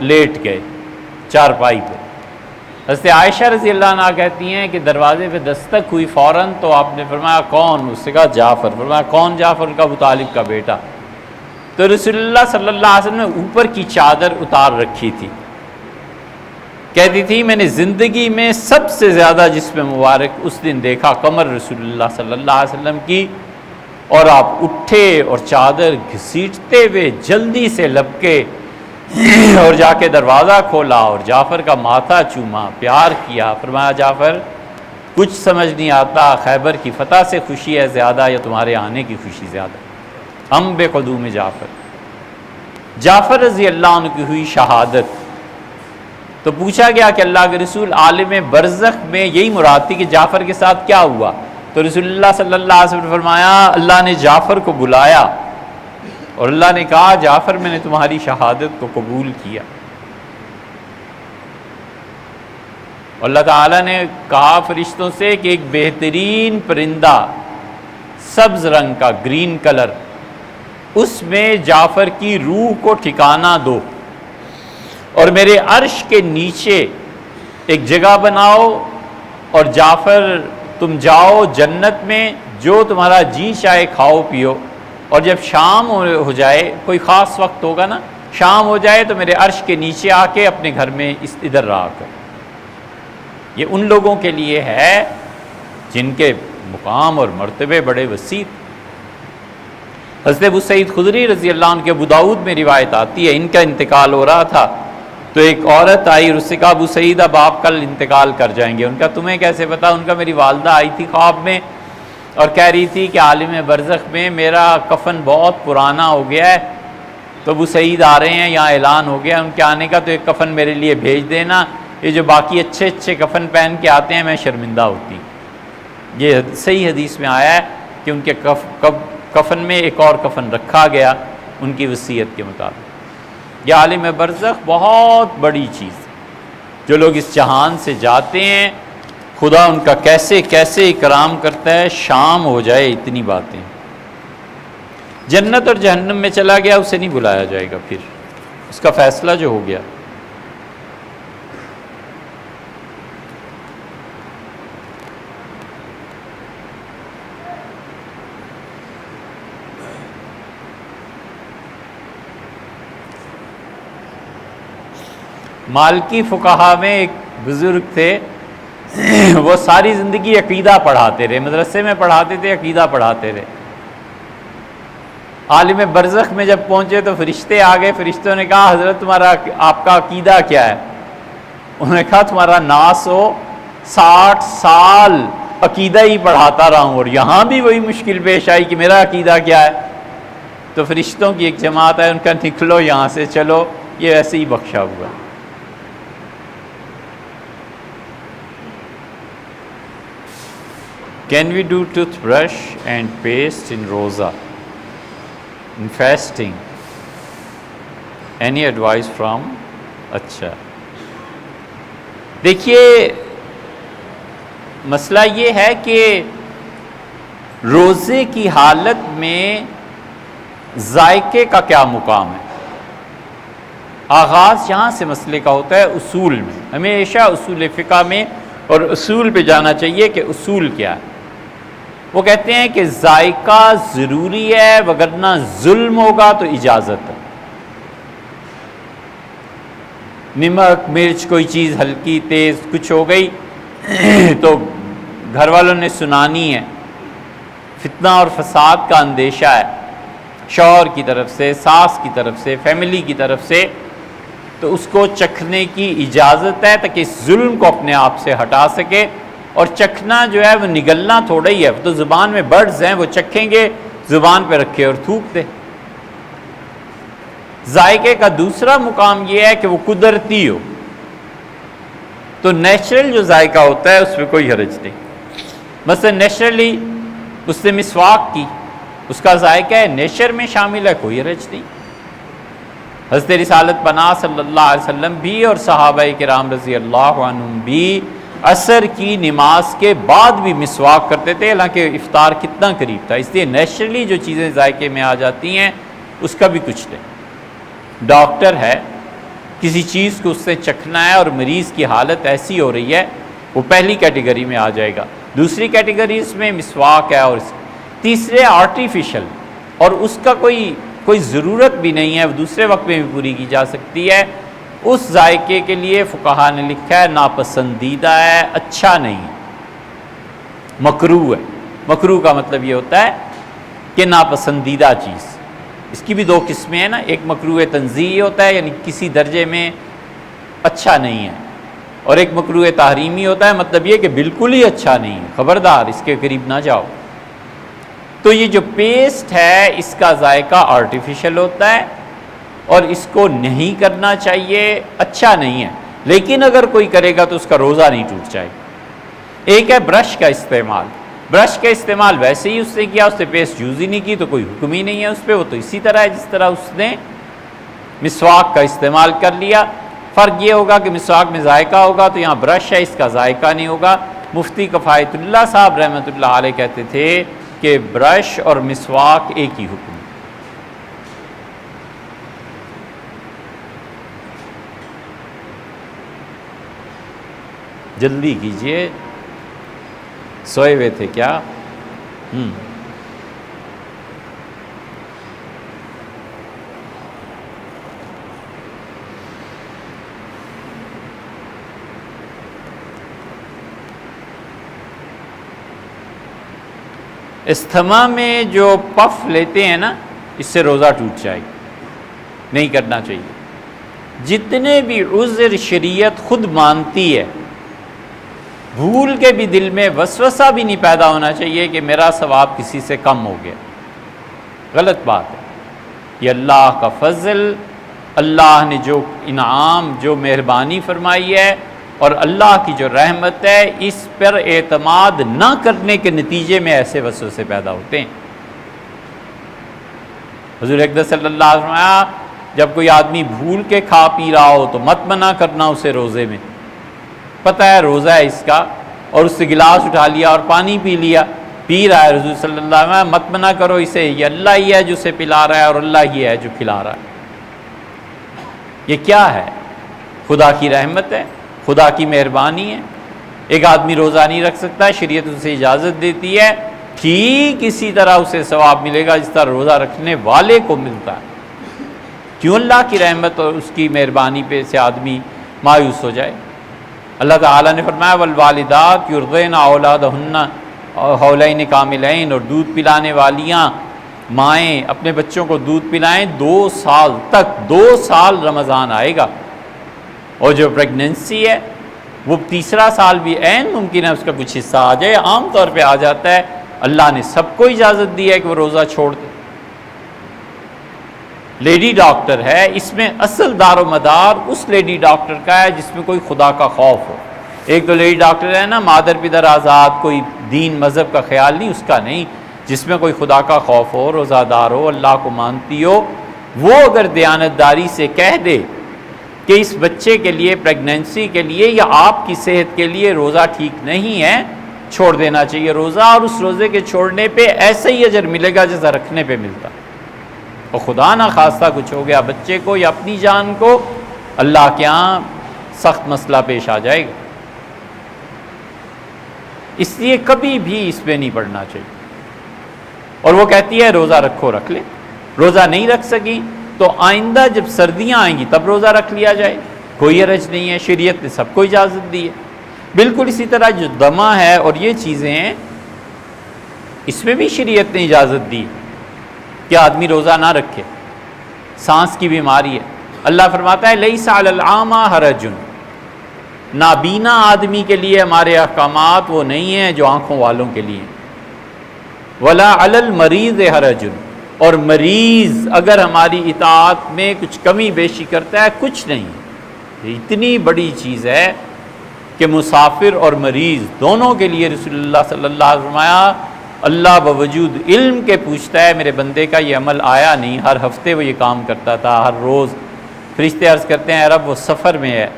لیٹ گئے چارپائی پہ۔ حضرت عائشہ رضی اللہ عنہ کہتی ہیں کہ دروازے پہ دستک ہوئی فوراً، تو آپ نے فرمایا کون؟ اس سے کہا جعفر۔ فرمایا کون جعفر؟ کا ابو طالب کا بیٹا۔ تو رسول اللہ صلی اللہ علیہ وسلم نے اوپر کی چادر اتار رکھی تھی، کہتی تھی میں نے زندگی میں سب سے زیادہ جسم مبارک اس دن دیکھا قمر رسول اللہ صلی اللہ علیہ وسلم کی، اور آپ اٹھے اور چادر گھسیٹتے ہوئے جلدی سے لپکے اور جا کے دروازہ کھولا اور جعفر کا ماتھا چوما، پیار کیا۔ فرمایا جعفر کچھ سمجھ نہیں آتا، خیبر کی فتح سے خوشی ہے زیادہ یا تمہارے آنے کی خوشی زیادہ؟ ہم بے قدوم جعفر رضی اللہ عنہ کی ہوئی شہادت۔ تو پوچھا گیا کہ اللہ کے رسول عالم برزخ میں یہی مراد تھی کہ جعفر کے ساتھ کیا ہوا؟ تو رسول اللہ صلی اللہ علیہ وسلم نے فرمایا اللہ نے جعفر کو بلایا اور اللہ نے کہا جعفر میں نے تمہاری شہادت کو قبول کیا. اللہ تعالیٰ نے کہا فرشتوں سے کہ ایک بہترین پرندہ سبز رنگ کا، گرین کلر، اس میں جعفر کی روح کو ٹھکانہ دو اور میرے عرش کے نیچے ایک جگہ بناؤ، اور جعفر تم جاؤ جنت میں جو تمہارا جی چاہے کھاؤ پیو، اور جب شام ہو جائے، کوئی خاص وقت ہوگا نا، شام ہو جائے تو میرے عرش کے نیچے آ کے اپنے گھر میں ادھر رہا کر. یہ ان لوگوں کے لیے ہے جن کے مقام اور مرتبے بڑے وسیع. حضرت ابو سعید خدری رضی اللہ عنہ کے ابو داؤد میں روایت آتی ہے، ان کا انتقال ہو رہا تھا تو ایک عورت آئی اور اس سے کہا ابو سعید اب آپ کل انتقال کر جائیں گے. ان کا تمہیں کیسے پتا؟ ان کا میری والدہ آئی تھی خواب میں اور کہہ رہی تھی کہ عالم برزخ میں میرا کفن بہت پرانا ہو گیا ہے، تو ابو سعید آ رہے ہیں، یہاں اعلان ہو گیا ان کے آنے کا، تو ایک کفن میرے لیے بھیج دینا، یہ جو باقی اچھے اچھے کفن پہن کے آتے ہیں میں شرمندہ ہوتی. یہ صحیح حدیث میں آیا ہے کہ ان کے کفن میں ایک اور کفن رکھا گیا ان کی وصیت کے مطابق. یہ عالم برزخ بہت بڑی چیز ہے. جو لوگ اس جہان سے جاتے ہیں خدا ان کا کیسے کیسے اکرام کرتا ہے، شام ہو جائے اتنی باتیں. جنت اور جہنم میں چلا گیا اسے نہیں بلایا جائے گا، پھر اس کا فیصلہ جو ہو گیا. مالکی فقہا میں ایک بزرگ تھے، وہ ساری زندگی عقیدہ پڑھاتے رہے، مدرسے میں پڑھاتے تھے، عقیدہ پڑھاتے رہے. عالم برزخ میں جب پہنچے تو فرشتے آ گئے. فرشتوں نے کہا حضرت تمہارا آپ کا عقیدہ کیا ہے؟ انہوں نے کہا تمہارا ناس ہو 60 سال عقیدہ ہی پڑھاتا رہا ہوں اور یہاں بھی وہی مشکل پیش آئی کہ میرا عقیدہ کیا ہے. تو فرشتوں کی ایک جماعت ہے، ان کا نکلو یہاں سے، چلو، یہ ایسے ہی بخشا ہوا. Can we do toothbrush and paste in roza, in fasting? Any advice from? اچھا دیکھیے مسئلہ یہ ہے کہ روزے کی حالت میں ذائقے کا کیا مقام ہے. آغاز یہاں سے مسئلے کا ہوتا ہے اصول میں. ہمیشہ اصول فقہ میں اور اصول پہ جانا چاہیے کہ اصول کیا ہے. وہ کہتے ہیں کہ ذائقہ ضروری ہے وگرنہ ظلم ہوگا تو اجازت ہے. نمک مرچ کوئی چیز ہلکی تیز کچھ ہو گئی تو گھر والوں نے سنانی ہے، فتنہ اور فساد کا اندیشہ ہے شوہر کی طرف سے، ساس کی طرف سے، فیملی کی طرف سے، تو اس کو چکھنے کی اجازت ہے تاکہ اس ظلم کو اپنے آپ سے ہٹا سکے. اور چکھنا جو ہے وہ نگلنا تھوڑا ہی ہے، تو زبان میں برڈز ہیں وہ چکھیں گے، زبان پہ رکھے اور تھوک دے. ذائقے کا دوسرا مقام یہ ہے کہ وہ قدرتی ہو. تو نیچرل جو ذائقہ ہوتا ہے اس پہ کوئی حرج نہیں. مثلا نیچرلی اس نے مسواک کی، اس کا ذائقہ ہے نیچر میں شامل ہے، کوئی حرج نہیں. حضرت رسالت پناہ صلی اللہ علیہ وسلم بھی اور صحابہ کرام رضی اللہ عنہم بھی عصر کی نماز کے بعد بھی مسواک کرتے تھے، حالانکہ افطار کتنا قریب تھا. اس لیے نیچرلی جو چیزیں ذائقے میں آ جاتی ہیں اس کا بھی کچھ نہیں. ڈاکٹر ہے، کسی چیز کو اس سے چکھنا ہے اور مریض کی حالت ایسی ہو رہی ہے، وہ پہلی کیٹیگری میں آ جائے گا. دوسری کیٹیگری اس میں مسواک ہے، اور تیسرے آرٹیفیشل، اور اس کا کوئی ضرورت بھی نہیں ہے، وہ دوسرے وقت میں بھی پوری کی جا سکتی ہے. اس ذائقے کے لیے فقہا نے لکھا ہے ناپسندیدہ ہے، اچھا نہیں، مکروہ ہے. مکروہ کا مطلب یہ ہوتا ہے کہ ناپسندیدہ چیز. اس کی بھی دو قسمیں ہیں نا، ایک مکروہ تنزیہی ہوتا ہے یعنی کسی درجے میں اچھا نہیں ہے، اور ایک مکروہ تحریمی ہوتا ہے، مطلب یہ کہ بالکل ہی اچھا نہیں ہے، خبردار اس کے قریب نہ جاؤ. تو یہ جو پیسٹ ہے اس کا ذائقہ آرٹیفیشل ہوتا ہے اور اس کو نہیں کرنا چاہیے، اچھا نہیں ہے. لیکن اگر کوئی کرے گا تو اس کا روزہ نہیں ٹوٹ جائے گا. ایک ہے برش کا استعمال. برش کا استعمال ویسے ہی اس نے کیا، اس نے پیسٹ یوز ہی نہیں کی تو کوئی حکم ہی نہیں ہے اس پہ، وہ تو اسی طرح ہے جس طرح اس نے مسواک کا استعمال کر لیا۔ فرق یہ ہوگا کہ مسواک میں ذائقہ ہوگا تو یہاں برش ہے، اس کا ذائقہ نہیں ہوگا۔ مفتی کفایت اللہ صاحب رحمۃ اللہ علیہ کہتے تھے کہ برش اور مسواک ایک ہی حکم ہے۔ جلدی کیجئے، سوئے ہوئے تھے کیا؟ استھما میں جو پف لیتے ہیں نا، اس سے روزہ ٹوٹ جائے گا، نہیں کرنا چاہیے۔ جتنے بھی عذر شریعت خود مانتی ہے، بھول کے بھی دل میں وسوسہ بھی نہیں پیدا ہونا چاہیے کہ میرا ثواب کسی سے کم ہو گیا، غلط بات ہے۔ یہ اللہ کا فضل، اللہ نے جو انعام، جو مہربانی فرمائی ہے اور اللہ کی جو رحمت ہے، اس پر اعتماد نہ کرنے کے نتیجے میں ایسے وسوسے پیدا ہوتے ہیں۔ حضور اقدس صلی اللہ علیہ وسلم، جب کوئی آدمی بھول کے کھا پی رہا ہو تو مت منع کرنا اسے روزے میں، پتہ ہے روزہ ہے اس کا، اور اس سے گلاس اٹھا لیا اور پانی پی لیا، پی رہا ہے، رسول صلی اللہ علیہ وسلم مت منع کرو اسے، یہ اللہ ہی ہے جو اسے پلا رہا ہے اور اللہ ہی ہے جو کھلا رہا ہے۔ یہ کیا ہے؟ خدا کی رحمت ہے، خدا کی مہربانی ہے۔ ایک آدمی روزہ نہیں رکھ سکتا، شریعت اسے اجازت دیتی ہے، ٹھیک اسی طرح اسے ثواب ملے گا جس طرح روزہ رکھنے والے کو ملتا ہے۔ کیوں اللہ کی رحمت اور اس کی مہربانی پہ سے آدمی مایوس ہو جائے؟ اللہ تعالیٰ نے فرمایا والوالدات یرضعن اولادہن حولین کاملین، اور دودھ پلانے والیاں مائیں اپنے بچوں کو دودھ پلائیں 2 سال تک، 2 سال رمضان آئے گا۔ اور جو پریگننسی ہے وہ تیسرا سال بھی عین ممکن ہے اس کا کچھ حصہ آ جائے، عام طور پہ آ جاتا ہے۔ اللہ نے سب کو اجازت دی ہے کہ وہ روزہ چھوڑ دے۔ لیڈی ڈاکٹر ہے، اس میں اصل دار و مدار اس لیڈی ڈاکٹر کا ہے جس میں کوئی خدا کا خوف ہو۔ ایک تو لیڈی ڈاکٹر ہے نا مادر پدر آزاد، کوئی دین مذہب کا خیال نہیں، اس کا نہیں، جس میں کوئی خدا کا خوف ہو، روزہ دار ہو، اللہ کو مانتی ہو، وہ اگر دیانتداری سے کہہ دے کہ اس بچے کے لیے، پریگننسی کے لیے یا آپ کی صحت کے لیے روزہ ٹھیک نہیں ہے، چھوڑ دینا چاہیے روزہ، اور اس روزے کے چھوڑنے پہ ایسا ہی اجر ملے گا جیسا رکھنے پہ ملتا۔ اور خدا نہ خواستہ کچھ ہو گیا بچے کو یا اپنی جان کو، اللہ کے ہاں سخت مسئلہ پیش آ جائے گا۔ اس لیے کبھی بھی اس پہ نہیں پڑنا چاہیے۔ اور وہ کہتی ہے روزہ رکھو، رکھ لے، روزہ نہیں رکھ سکی تو آئندہ جب سردیاں آئیں گی تب روزہ رکھ لیا جائے، کوئی حرج نہیں ہے، شریعت نے سب کو اجازت دی ہے۔ بالکل اسی طرح جو دمہ ہے اور یہ چیزیں ہیں، اس میں بھی شریعت نے اجازت دی کہ آدمی روزہ نہ رکھے۔ سانس کی بیماری ہے، اللہ فرماتا ہے لیس علی العامی حرج، نابینا آدمی کے لیے ہمارے احکامات وہ نہیں ہیں جو آنکھوں والوں کے لیے، ولا علی المریض حرج، اور مریض اگر ہماری اطاعت میں کچھ کمی بیشی کرتا ہے کچھ نہیں۔ یہ اتنی بڑی چیز ہے کہ مسافر اور مریض دونوں کے لیے رسول اللہ صلی اللہ علیہ وسلم فرمایا، اللہ بوجود علم کے پوچھتا ہے میرے بندے کا یہ عمل آیا نہیں، ہر ہفتے وہ یہ کام کرتا تھا، ہر روز۔ فرشتے عرض کرتے ہیں اے رب وہ سفر میں ہے،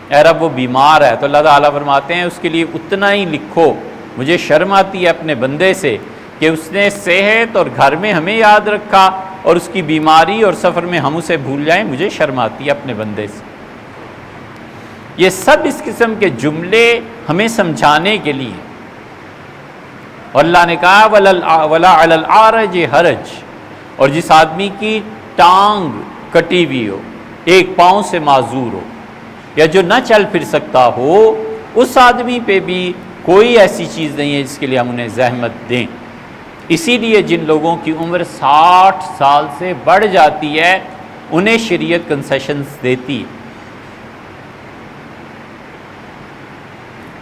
اے رب وہ بیمار ہے، تو اللہ تعالیٰ فرماتے ہیں اس کے لیے اتنا ہی لکھو، مجھے شرم آتی ہے اپنے بندے سے کہ اس نے صحت اور گھر میں ہمیں یاد رکھا اور اس کی بیماری اور سفر میں ہم اسے بھول جائیں، مجھے شرم آتی ہے اپنے بندے سے۔ یہ سب اس قسم کے جملے ہمیں سمجھانے کے لیے، اور اللہ نے کہا ولا علی العارج حرج، اور جس آدمی کی ٹانگ کٹی ہوئی ہو، ایک پاؤں سے معذور ہو، یا جو نہ چل پھر سکتا ہو، اس آدمی پہ بھی کوئی ایسی چیز نہیں ہے جس کے لیے ہم انہیں زحمت دیں۔ اسی لیے جن لوگوں کی عمر 60 سال سے بڑھ جاتی ہے انہیں شریعت کنسیشنز دیتی ہے۔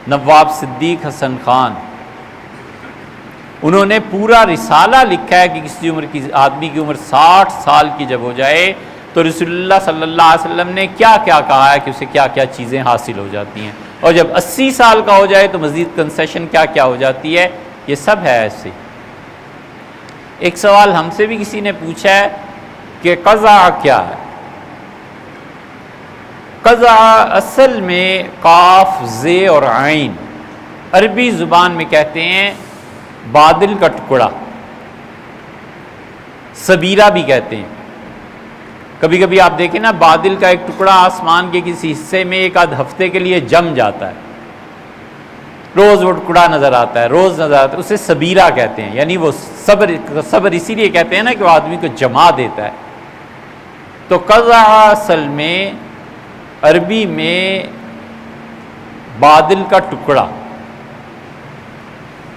نواب صدیق حسن خان، انہوں نے پورا رسالہ لکھا ہے کہ کسی عمر کی آدمی کی عمر 60 سال کی جب ہو جائے تو رسول اللہ صلی اللہ علیہ وسلم نے کیا کیا کہا ہے کہ اسے کیا کیا چیزیں حاصل ہو جاتی ہیں، اور جب 80 سال کا ہو جائے تو مزید کنسیشن کیا کیا ہو جاتی ہے۔ یہ سب ہے ایسے. ایک سوال ہم سے بھی کسی نے پوچھا ہے کہ قضا کیا ہے. قضا اصل میں قاف زے اور عین، عربی زبان میں کہتے ہیں بادل کا ٹکڑا، سبیرہ بھی کہتے ہیں. کبھی کبھی آپ دیکھیں نا بادل کا ایک ٹکڑا آسمان کے کسی حصے میں ایک آدھ ہفتے کے لیے جم جاتا ہے، روز وہ ٹکڑا نظر آتا ہے، روز نظر آتا ہے، اسے سبیرہ کہتے ہیں. یعنی وہ صبر اسی لیے کہتے ہیں نا کہ وہ آدمی کو جما دیتا ہے. تو قضا اصل میں عربی میں بادل کا ٹکڑا.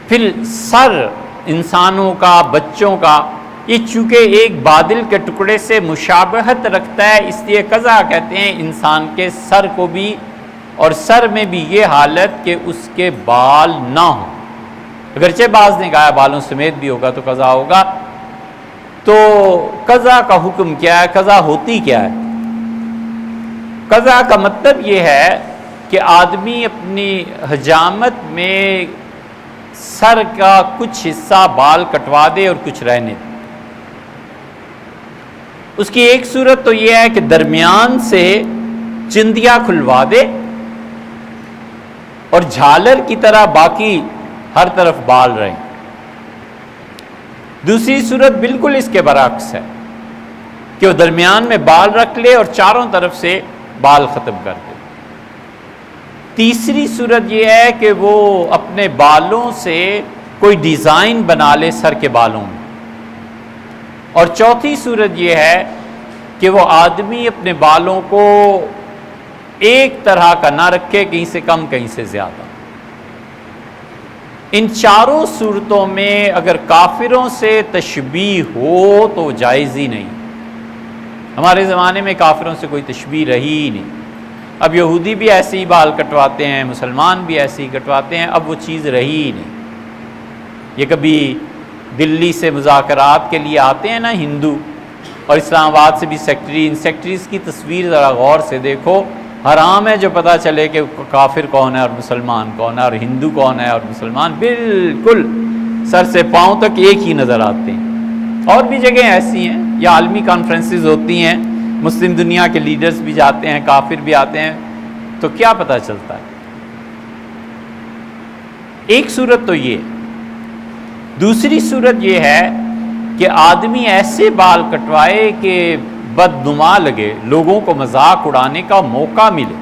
پھر سر انسانوں کا، بچوں کا، یہ چونکہ ایک بادل کے ٹکڑے سے مشابہت رکھتا ہے اس لیے قضا کہتے ہیں انسان کے سر کو بھی، اور سر میں بھی یہ حالت کہ اس کے بال نہ ہوں. اگرچہ بعض نے کہا بالوں سمیت بھی ہوگا تو قضا ہوگا. تو قضا کا حکم کیا ہے؟ قضا ہوتی کیا ہے؟ قضا کا مطلب یہ ہے کہ آدمی اپنی حجامت میں سر کا کچھ حصہ بال کٹوا دے اور کچھ رہنے دے. اس کی ایک صورت تو یہ ہے کہ درمیان سے چندیا کھلوا دے اور جھالر کی طرح باقی ہر طرف بال رہیں. دوسری صورت بالکل اس کے برعکس ہے کہ وہ درمیان میں بال رکھ لے اور چاروں طرف سے بال ختم کر دے. تیسری صورت یہ ہے کہ وہ اپنے بالوں سے کوئی ڈیزائن بنا لے سر کے بالوں میں. اور چوتھی صورت یہ ہے کہ وہ آدمی اپنے بالوں کو ایک طرح کا نہ رکھے، کہیں سے کم کہیں سے زیادہ. ان چاروں صورتوں میں اگر کافروں سے تشبیہ ہو تو جائز ہی نہیں. ہمارے زمانے میں کافروں سے کوئی تشبیہ رہی ہی نہیں. اب یہودی بھی ایسے ہی بال کٹواتے ہیں، مسلمان بھی ایسے ہی کٹواتے ہیں، اب وہ چیز رہی ہی نہیں. یہ کبھی دلی سے مذاکرات کے لیے آتے ہیں نا ہندو، اور اسلام آباد سے بھی سیکٹری، ان سیکٹریز کی تصویر ذرا غور سے دیکھو. حرام ہے جو پتہ چلے کہ کافر کون ہے اور مسلمان کون ہے اور ہندو کون ہے اور مسلمان بالکل سر سے پاؤں تک ایک ہی نظر آتے ہیں. اور بھی جگہیں ایسی ہیں، یا عالمی کانفرنسز ہوتی ہیں، مسلم دنیا کے لیڈرز بھی جاتے ہیں، کافر بھی آتے ہیں، تو کیا پتہ چلتا ہے؟ ایک صورت تو یہ. دوسری صورت یہ ہے کہ آدمی ایسے بال کٹوائے کہ بدنما لگے، لوگوں کو مذاق اڑانے کا موقع ملے.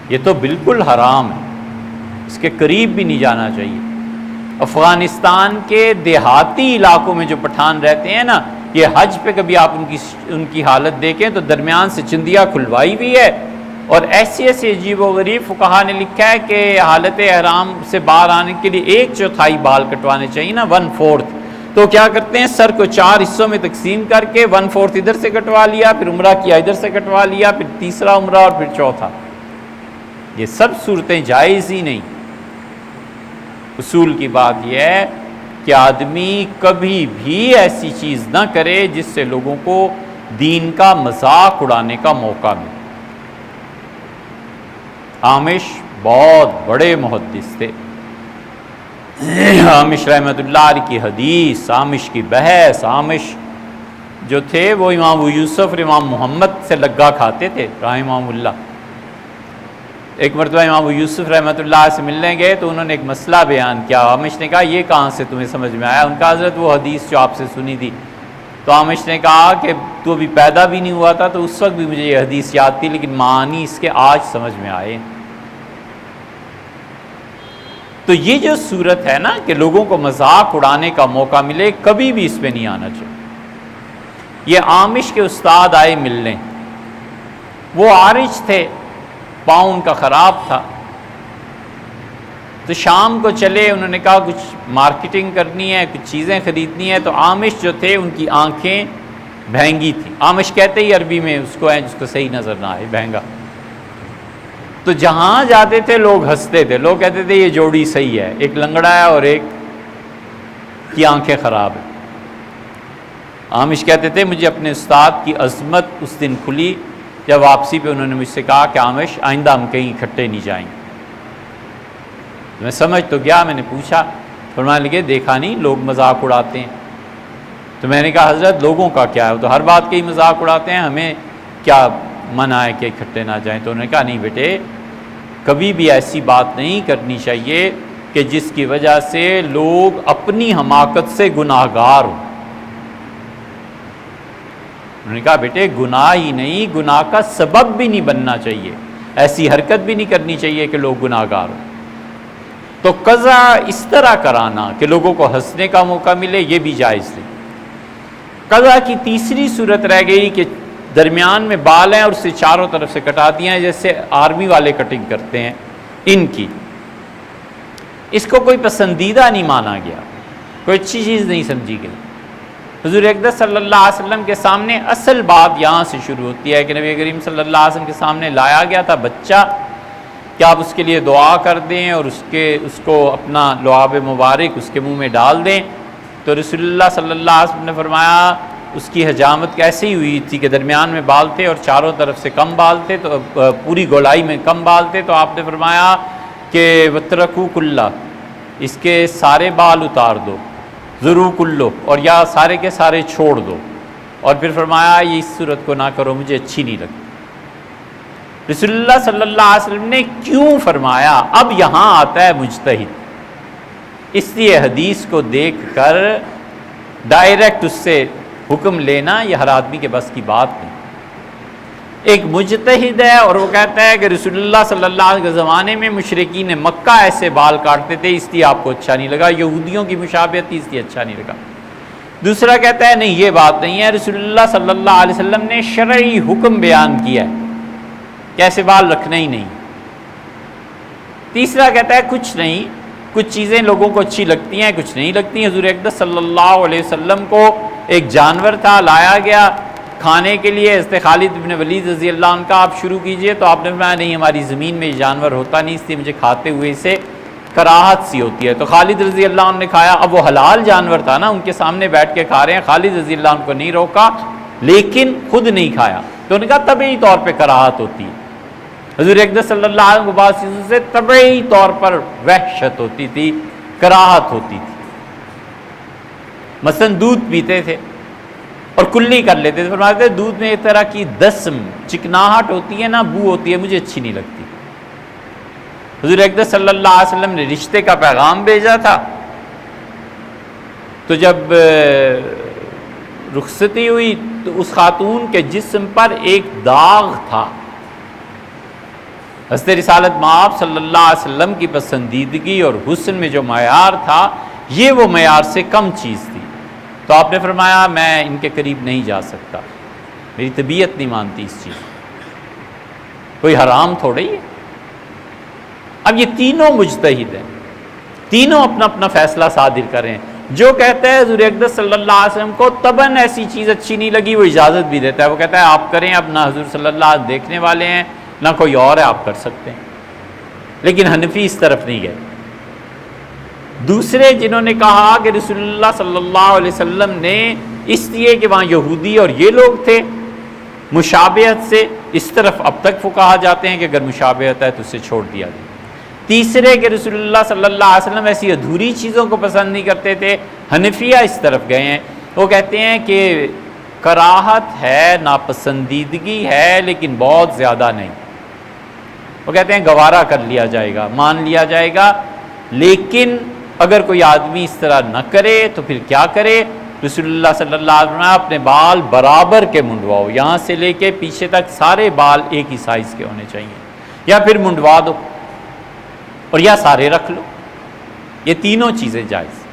یہ تو بالکل حرام ہے، اس کے قریب بھی نہیں جانا چاہیے. افغانستان کے دیہاتی علاقوں میں جو پٹھان رہتے ہیں نا، یہ حج پہ کبھی آپ ان کی حالت دیکھیں تو درمیان سے چندیا کھلوائی ہوئی ہے، اور ایسی عجیب و غریب فقہا نے لکھا ہے کہ حالت احرام سے باہر آنے کے لیے 1/4 بال کٹوانے چاہیے نا، 1/4. تو کیا کرتے ہیں، سر کو 4 حصوں میں تقسیم کر کے 1/4 ادھر سے کٹوا لیا، پھر عمرہ کیا ادھر سے کٹوا لیا، پھر تیسرا عمرہ اور پھر چوتھا. یہ سب صورتیں جائز ہی نہیں. اصول کی بات یہ ہے کہ آدمی کبھی بھی ایسی چیز نہ کرے جس سے لوگوں کو دین کا مذاق اڑانے کا موقع ملے. عامش بہت بڑے محدث تھے. عامش رحمۃ اللہ علیہ کی حدیث، عامش کی بحث، عامش جو تھے وہ امام ابو یوسف اور امام محمد سے لگا کھاتے تھے رحمہم اللہ. ایک مرتبہ امام ابو یوسف رحمۃ اللہ سے ملنے گئے تو انہوں نے ایک مسئلہ بیان کیا. عامش نے کہا یہ کہاں سے تمہیں سمجھ میں آیا؟ ان کا حضرت وہ حدیث جو آپ سے سنی تھی. تو عامش نے کہا کہ تو ابھی پیدا بھی نہیں ہوا تھا تو اس وقت بھی مجھے یہ حدیث یاد تھی، لیکن معانی اس کے آج سمجھ میں آئے. تو یہ جو صورت ہے نا کہ لوگوں کو مذاق اڑانے کا موقع ملے، کبھی بھی اس پہ نہیں آنا چاہیے. یہ عامش کے استاد آئے ملنے، وہ عارج تھے، پاؤں ان کا خراب تھا. تو شام کو چلے، انہوں نے کہا کچھ مارکیٹنگ کرنی ہے، کچھ چیزیں خریدنی ہے. تو عامش جو تھے ان کی آنکھیں بہنگی تھیں. عامش کہتے ہی عربی میں اس کو ہے جس کو صحیح نظر نہ آئے، بہنگا. تو جہاں جاتے تھے لوگ ہنستے تھے، لوگ کہتے تھے یہ جوڑی صحیح ہے، ایک لنگڑا ہے اور ایک کی آنکھیں خراب ہیں. عامش کہتے تھے مجھے اپنے استاد کی عظمت اس دن کھلی جب واپسی پہ انہوں نے مجھ سے کہا کہ عامش آئندہ ہم کہیں اکٹھے نہیں جائیں گے. میں سمجھ تو گیا، میں نے پوچھا فرمانے لگے دیکھا نہیں لوگ مذاق اڑاتے ہیں. تو میں نے کہا حضرت لوگوں کا کیا ہے, وہ تو ہر بات کے ہی مذاق اڑاتے ہیں, ہمیں کیا منع ہے کہ اکٹھے نہ جائیں. تو انہوں نے کہا نہیں بیٹے, کبھی بھی ایسی بات نہیں کرنی چاہیے کہ جس کی وجہ سے لوگ اپنی حماقت سے گناہ گار ہوں. انہوں نے کہا بیٹے گناہ ہی نہیں, گناہ کا سبب بھی نہیں بننا چاہیے, ایسی حرکت بھی نہیں کرنی چاہیے کہ لوگ گناہ گار ہوں. تو قضا اس طرح کرانا کہ لوگوں کو ہنسنے کا موقع ملے, یہ بھی جائز نہیں. قضا کی تیسری صورت رہ گئی کہ درمیان میں بال ہیں اور اسے چاروں طرف سے کٹا دیا ہیں, جیسے آرمی والے کٹنگ کرتے ہیں ان کی. اس کو کوئی پسندیدہ نہیں مانا گیا, کوئی اچھی چیز نہیں سمجھی گئی. حضور اقدس صلی اللہ علیہ وسلم کے سامنے اصل بات یہاں سے شروع ہوتی ہے کہ نبی کریم صلی اللہ علیہ وسلم کے سامنے لایا گیا تھا بچہ, کہ آپ اس کے لیے دعا کر دیں اور اس کو اپنا لعاب مبارک اس کے منہ میں ڈال دیں. تو رسول اللہ صلی اللہ علیہ وسلم نے فرمایا اس کی حجامت کیسے ہی ہوئی تھی کہ درمیان میں بال تھے اور چاروں طرف سے کم بال تھے, تو پوری گولائی میں کم بال تھے. تو آپ نے فرمایا کہ وترکو کلہ, اس کے سارے بال اتار دو, ضرور کلو, اور یا سارے کے سارے چھوڑ دو. اور پھر فرمایا یہ اس صورت کو نہ کرو, مجھے اچھی نہیں لگتی. رسول اللہ صلی اللہ علیہ وسلم نے کیوں فرمایا؟ اب یہاں آتا ہے مجتہد. اس لیے حدیث کو دیکھ کر ڈائریکٹ اس سے حکم لینا یہ ہر آدمی کے بس کی بات نہیں. ایک مجتہد ہے اور وہ کہتا ہے کہ رسول اللہ صلی اللہ علیہ وسلم کے زمانے میں مشرکین مکہ ایسے بال کاٹتے تھے, اس لیے آپ کو اچھا نہیں لگا, یہودیوں کی مشابہت تھی اس لیے اچھا نہیں لگا. دوسرا کہتا ہے نہیں یہ بات نہیں ہے, رسول اللہ صلی اللہ علیہ وسلم نے شرعی حکم بیان کیا ہے کہ ایسے بال رکھنا ہی نہیں. تیسرا کہتا ہے کچھ نہیں, کچھ چیزیں لوگوں کو اچھی لگتی ہیں کچھ نہیں لگتی. حضور اقدس صلی اللہ علیہ وسلم کو ایک جانور تھا لایا گیا کھانے کے لیے, حضرت خالد بن ولید رضی اللہ عنہ کا آپ شروع کیجئے. تو آپ نے فرمایا نہیں ہماری زمین میں یہ جانور ہوتا نہیں, اس لیے مجھے کھاتے ہوئے اسے کراہت سی ہوتی ہے. تو خالد رضی اللہ عنہ نے کھایا. اب وہ حلال جانور تھا نا, ان کے سامنے بیٹھ کے کھا رہے ہیں, خالد رضی اللہ عنہ کو نہیں روکا لیکن خود نہیں کھایا. تو انہوں نے کہا طبعی طور پہ کراہت ہوتی ہے. حضور اقدس صلی اللہ علیہ وسلم کو بعض چیزوں سے طبعی طور پر وحشت ہوتی تھی, کراہت ہوتی تھی. مثلا دودھ پیتے تھے اور کلی کر لیتے تھے, فرماتے تھے دودھ میں ایک طرح کی دسم چکناہٹ ہوتی ہے نا, بو ہوتی ہے, مجھے اچھی نہیں لگتی. حضور اقدس صلی اللہ علیہ وسلم نے رشتے کا پیغام بھیجا تھا. تو جب رخصتی ہوئی تو اس خاتون کے جسم پر ایک داغ تھا. حضرت رسالت مآب صلی اللہ علیہ وسلم کی پسندیدگی اور حسن میں جو معیار تھا یہ وہ معیار سے کم چیز تھی. تو آپ نے فرمایا میں ان کے قریب نہیں جا سکتا, میری طبیعت نہیں مانتی اس چیز. کوئی حرام تھوڑا ہی ہے. اب یہ تینوں مجتہد ہیں, تینوں اپنا اپنا فیصلہ صادر کریں. جو کہتا ہے حضور اقدس صلی اللہ علیہ وسلم کو طبعاً ایسی چیز اچھی نہیں لگی, وہ اجازت بھی دیتا ہے, وہ کہتا ہے آپ کریں, اب نہ حضور صلی اللہ علیہ وسلم دیکھنے والے ہیں نہ کوئی اور ہے, آپ کر سکتے ہیں. لیکن حنفی اس طرف نہیں گئے. دوسرے جنہوں نے کہا کہ رسول اللہ صلی اللہ علیہ وسلم نے اس لیے کہ وہاں یہودی اور یہ لوگ تھے مشابہت سے, اس طرف اب تک فقہا جاتے ہیں کہ اگر مشابہت ہے تو اسے چھوڑ دیا جائے. تیسرے کہ رسول اللہ صلی اللہ علیہ وسلم ایسی ادھوری چیزوں کو پسند نہیں کرتے تھے, حنفیہ اس طرف گئے ہیں. وہ کہتے ہیں کہ کراہت ہے, ناپسندیدگی ہے, لیکن بہت زیادہ نہیں. وہ کہتے ہیں گوارا کر لیا جائے گا, مان لیا جائے گا, لیکن اگر کوئی آدمی اس طرح نہ کرے تو پھر کیا کرے؟ رسول اللہ صلی اللہ علیہ وسلم اپنے بال برابر کے منڈواؤ, یہاں سے لے کے پیچھے تک سارے بال ایک ہی سائز کے ہونے چاہیے, یا پھر منڈوا دو اور یا سارے رکھ لو. یہ تینوں چیزیں جائز.